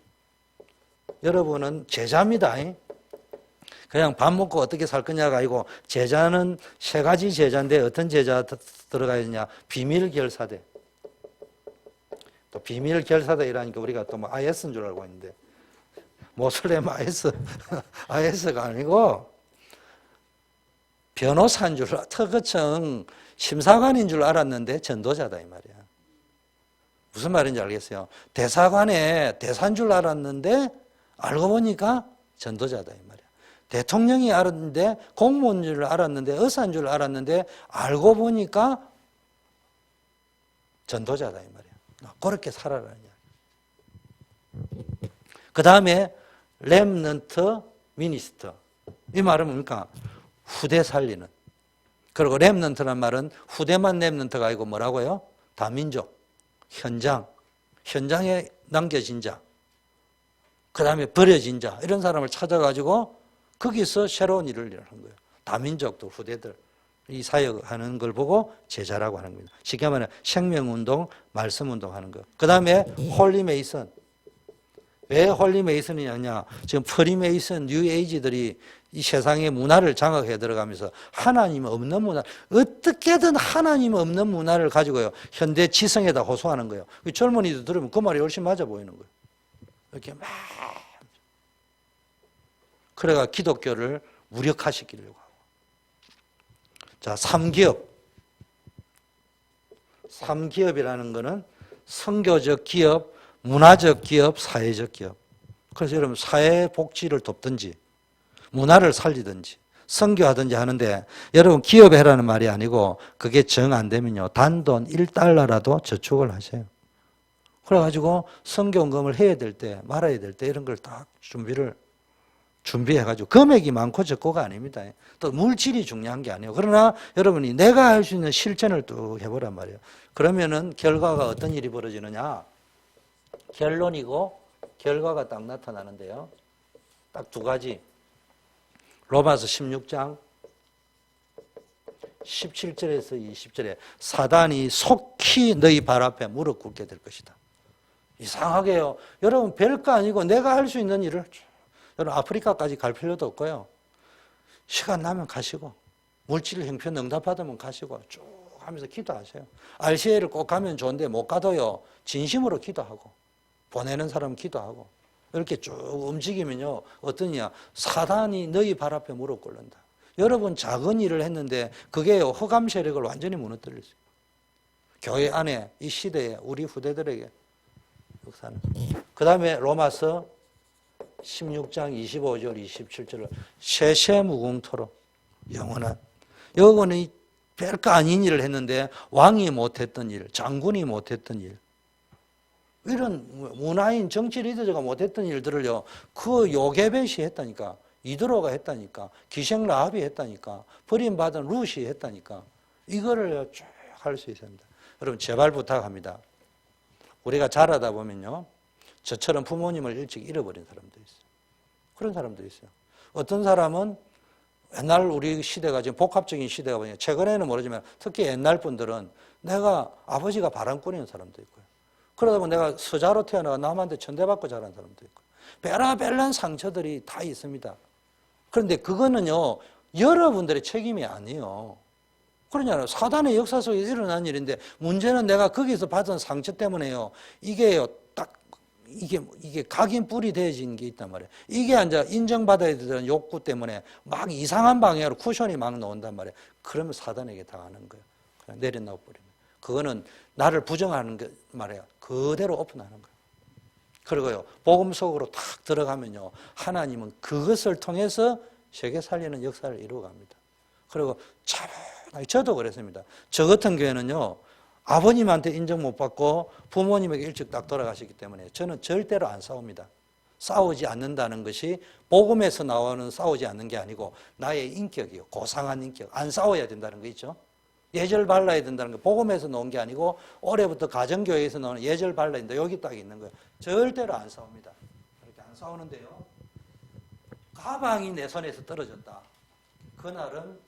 여러분은 제자입니다. 그냥 밥 먹고 어떻게 살 거냐가 아니고, 제자는 세 가지 제자인데 어떤 제자 들어가야 되냐. 비밀결사대. 또 비밀결사대이라니까 우리가 또 뭐 IS인 줄 알고 있는데, 모슬렘 IS가 아니고 변호사인 줄, 특허청 심사관인 줄 알았는데 전도자다 이 말이야. 무슨 말인지 알겠어요? 대사관의 대사인 줄 알았는데 알고 보니까 전도자다 이 말이야. 대통령이 알았는데, 공무원인 줄 알았는데, 의사인 줄 알았는데 알고 보니까 전도자다 이 말이야. 그렇게 살아라는 이야기. 그 다음에 렘넌트 미니스터. 이 말은 뭡니까? 후대 살리는. 그리고 렘넌트란 말은 후대만 렘넌트가 아니고 뭐라고요? 다민족, 현장에 남겨진 자, 그 다음에 버려진 자, 이런 사람을 찾아가지고 거기서 새로운 일을 하는 거예요. 다민족도 후대들. 이 사역하는 걸 보고 제자라고 하는 겁니다. 쉽게 말하면 생명운동, 말씀운동 하는 거예요. 그 다음에 홀리메이슨. 왜 홀리메이슨이냐? 지금 프리메이슨, 뉴에이지들이 이 세상의 문화를 장악해 들어가면서 하나님 없는 문화, 어떻게든 하나님 없는 문화를 가지고요, 현대 지성에다 호소하는 거예요. 젊은이들 들으면 그 말이 훨씬 맞아 보이는 거예요. 이렇게 막. 그래가 기독교를 무력화시키려고 하고. 자, 3기업. 3기업이라는 거는 선교적 기업, 문화적 기업, 사회적 기업. 그래서 여러분 사회복지를 돕든지 문화를 살리든지 선교하든지 하는데, 여러분 기업해라는 말이 아니고 그게 정 안 되면요 단돈 1달러라도 저축을 하세요. 그래가지고 선교원금을 해야 될 때 말아야 될 때 이런 걸 딱 준비해가지고, 금액이 많고 적고가 아닙니다. 또 물질이 중요한 게 아니에요. 그러나 여러분이 내가 할 수 있는 실천을 또 해보란 말이에요. 그러면은 결과가 어떤 일이 벌어지느냐. 결론이고 결과가 딱 나타나는데요. 딱 두 가지. 로마서 16장 17절에서 20절에 사단이 속히 너희 발 앞에 무릎 꿇게 될 것이다. 이상하게요. 여러분 별거 아니고 내가 할 수 있는 일을, 여러분 아프리카까지 갈 필요도 없고요. 시간 나면 가시고, 물질 형편 응답받으면 가시고 쭉 하면서 기도하세요. RCA를 꼭 가면 좋은데 못 가도요 진심으로 기도하고, 보내는 사람 기도하고, 이렇게 쭉 움직이면요 어떠냐, 사단이 너희 발 앞에 무릎 꿇는다. 여러분 작은 일을 했는데 그게 흑암 세력을 완전히 무너뜨릴 수 있어요. 교회 안에 이 시대에 우리 후대들에게 역사는. 그 다음에 로마서 16장 25절 27절을 세세무궁토록 영원한. 요거는 별거 아닌 일을 했는데 왕이 못했던 일, 장군이 못했던 일, 이런 문화인 정치 리더가 못했던 일들을요, 그 요게벳이 했다니까, 이드로가 했다니까, 기생 라합이 했다니까, 버림받은 룻이 했다니까, 이거를 쭉 할 수 있습니다. 여러분 제발 부탁합니다. 우리가 자라다 보면요, 저처럼 부모님을 일찍 잃어버린 사람도 있어요. 그런 사람도 있어요. 어떤 사람은 옛날 우리 시대가 지금 복합적인 시대가 보니까 최근에는 모르지만 특히 옛날 분들은 내가 아버지가 바람꾼인 사람도 있고요. 그러다 보면 내가 서자로 태어나가 남한테 천대받고 자란 사람도 있고요. 베라벨란 상처들이 다 있습니다. 그런데 그거는요, 여러분들의 책임이 아니에요. 그러냐아요. 사단의 역사 속에 일어난 일인데 문제는 내가 거기서 받은 상처 때문에요. 이게요, 딱 이게 각인 뿌리 되어진 게 있단 말이에요. 이게 이제 인정받아야 되는 욕구 때문에 막 이상한 방향으로 쿠션이 막 나온단 말이에요. 그러면 사단에게 당하는 거예요. 그냥 내려놔 버리면. 그거는 나를 부정하는 게 말이에요. 그대로 오픈하는 거예요. 그리고요, 복음 속으로 탁 들어가면요, 하나님은 그것을 통해서 세계 살리는 역사를 이루어갑니다. 그리고 차분하게, 저도 그랬습니다. 저 같은 경우에는요, 아버님한테 인정 못 받고 부모님에게 일찍 딱 돌아가셨기 때문에 저는 절대로 안 싸웁니다. 싸우지 않는다는 것이 복음에서 나오는 싸우지 않는 게 아니고 나의 인격이요, 고상한 인격. 안 싸워야 된다는 거 있죠. 예절 발라야 된다는 거 복음에서 나온 게 아니고 올해부터 가정교회에서 나오는 예절 발라야 된다. 여기 딱 있는 거예요. 절대로 안 싸웁니다. 그렇게 안 싸우는데요, 가방이 내 손에서 떨어졌다. 그날은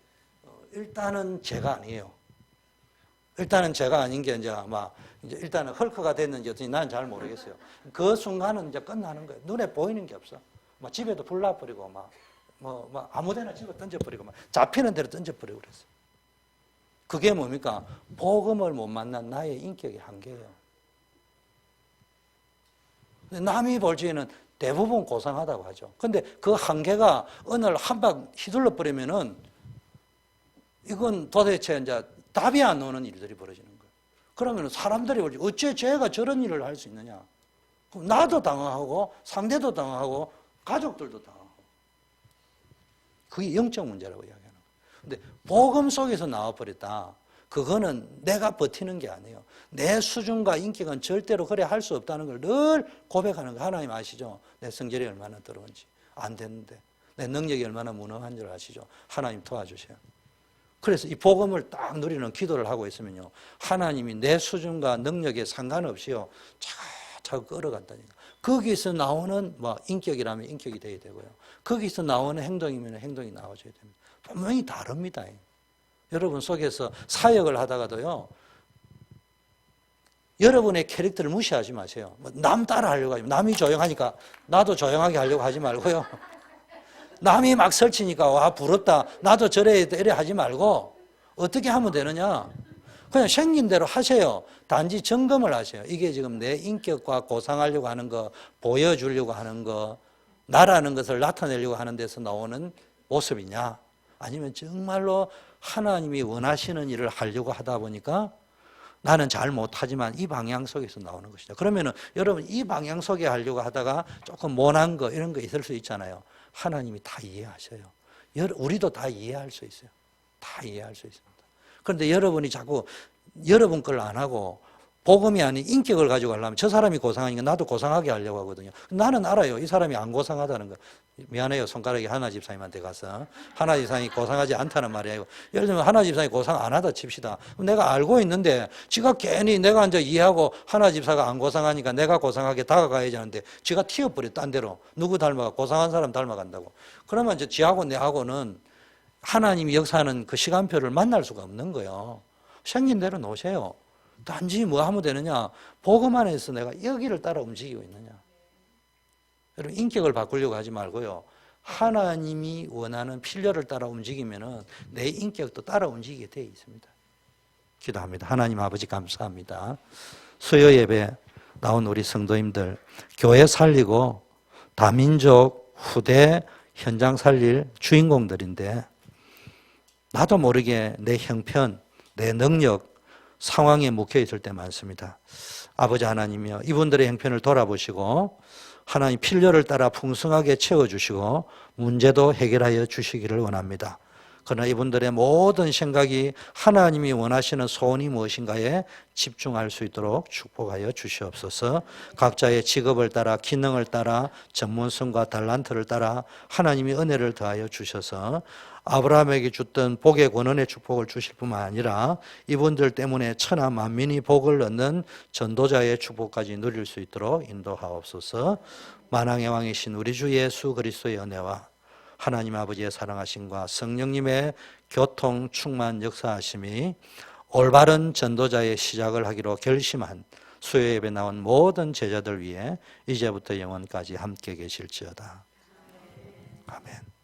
일단은 제가 아니에요. 일단은 제가 아닌 게 이제 아마 이제 일단은 헐크가 됐는지 어떤지 나는 잘 모르겠어요. 그 순간은 이제 끝나는 거예요. 눈에 보이는 게 없어. 막 집에도 불 놔버리고 막 아무데나 집어 던져버리고 막 잡히는 대로 던져버리고 그랬어요. 그게 뭡니까? 복음을 못 만난 나의 인격의 한계예요. 남이 볼 적에는 대부분 고상하다고 하죠. 근데 그 한계가 어느 날 한 방 휘둘러 버리면은 이건 도대체 이제 답이 안 나오는 일들이 벌어지는 거예요. 그러면 사람들이 볼지 어째 쟤가 저런 일을 할 수 있느냐? 그럼 나도 당황하고 상대도 당황하고 가족들도 당황하고. 그게 영적 문제라고 이야기하는 거예요. 근데 복음 속에서 나와버렸다. 그거는 내가 버티는 게 아니에요. 내 수준과 인격은 절대로 그래 할 수 없다는 걸 늘 고백하는 거. 하나님 아시죠? 내 성질이 얼마나 더러운지. 안 되는데. 내 능력이 얼마나 무능한 줄 아시죠? 하나님 도와주세요. 그래서 이 복음을 딱 누리는 기도를 하고 있으면요, 하나님이 내 수준과 능력에 상관없이요, 차곡차곡 끌어간다니까. 거기서 나오는 인격이라면 인격이 돼야 되고요, 거기서 나오는 행동이면 행동이 나와줘야 됩니다. 분명히 다릅니다. 여러분 속에서 사역을 하다가도요, 여러분의 캐릭터를 무시하지 마세요. 남 따라 하려고 하지, 남이 조용하니까 나도 조용하게 하려고 하지 말고요. 남이 막 설치니까 와 부럽다, 나도 저래 이래 하지 말고 어떻게 하면 되느냐? 그냥 생긴 대로 하세요. 단지 점검을 하세요. 이게 지금 내 인격과 고상하려고 하는 거, 보여주려고 하는 거, 나라는 것을 나타내려고 하는 데서 나오는 모습이냐? 아니면 정말로 하나님이 원하시는 일을 하려고 하다 보니까 나는 잘 못하지만 이 방향 속에서 나오는 것이다. 그러면은 여러분 이 방향 속에 하려고 하다가 조금 모난 거 이런 거 있을 수 있잖아요. 하나님이 다 이해하셔요. 우리도 다 이해할 수 있어요. 다 이해할 수 있습니다. 그런데 여러분이 자꾸 여러분 걸 안 하고 복음이 아닌 인격을 가지고 하려면 저 사람이 고상하니까 나도 고상하게 하려고 하거든요. 나는 알아요. 이 사람이 안 고상하다는 거. 미안해요. 손가락이 하나 집사님한테 가서. 하나 집사님이 고상하지 않다는 말이에요. 예를 들면 하나 집사님이 고상 안 하다 칩시다. 내가 알고 있는데 지가 괜히 내가 이제 이해하고 하나 집사가 안 고상하니까 내가 고상하게 다가가야지 하는데 지가 튀어버려. 딴 데로. 누구 닮아가? 고상한 사람 닮아간다고. 그러면 이제 지하고 내하고는 하나님이 역사하는 그 시간표를 만날 수가 없는 거예요. 생긴 대로 놓으세요. 단지 뭐 하면 되느냐? 복음 안에서 내가 여기를 따라 움직이고 있느냐? 여러분 인격을 바꾸려고 하지 말고요, 하나님이 원하는 필요를 따라 움직이면은 내 인격도 따라 움직이게 되어 있습니다. 기도합니다. 하나님 아버지 감사합니다. 수요 예배 나온 우리 성도님들, 교회 살리고 다민족 후대 현장 살릴 주인공들인데 나도 모르게 내 형편, 내 능력, 상황에 묶여 있을 때 많습니다. 아버지 하나님이여, 이분들의 형편을 돌아보시고 하나님 필요를 따라 풍성하게 채워주시고 문제도 해결하여 주시기를 원합니다. 그러나 이분들의 모든 생각이 하나님이 원하시는 소원이 무엇인가에 집중할 수 있도록 축복하여 주시옵소서. 각자의 직업을 따라, 기능을 따라, 전문성과 달란트를 따라 하나님이 은혜를 더하여 주셔서 아브라함에게 줬던 복의 권원의 축복을 주실 뿐만 아니라 이분들 때문에 천하 만민이 복을 얻는 전도자의 축복까지 누릴 수 있도록 인도하옵소서. 만왕의 왕이신 우리 주 예수 그리스도의 은혜와 하나님 아버지의 사랑하심과 성령님의 교통 충만 역사하심이 올바른 전도자의 시작을 하기로 결심한 수요 예배 나온 모든 제자들 위해 이제부터 영원까지 함께 계실지어다. 아멘.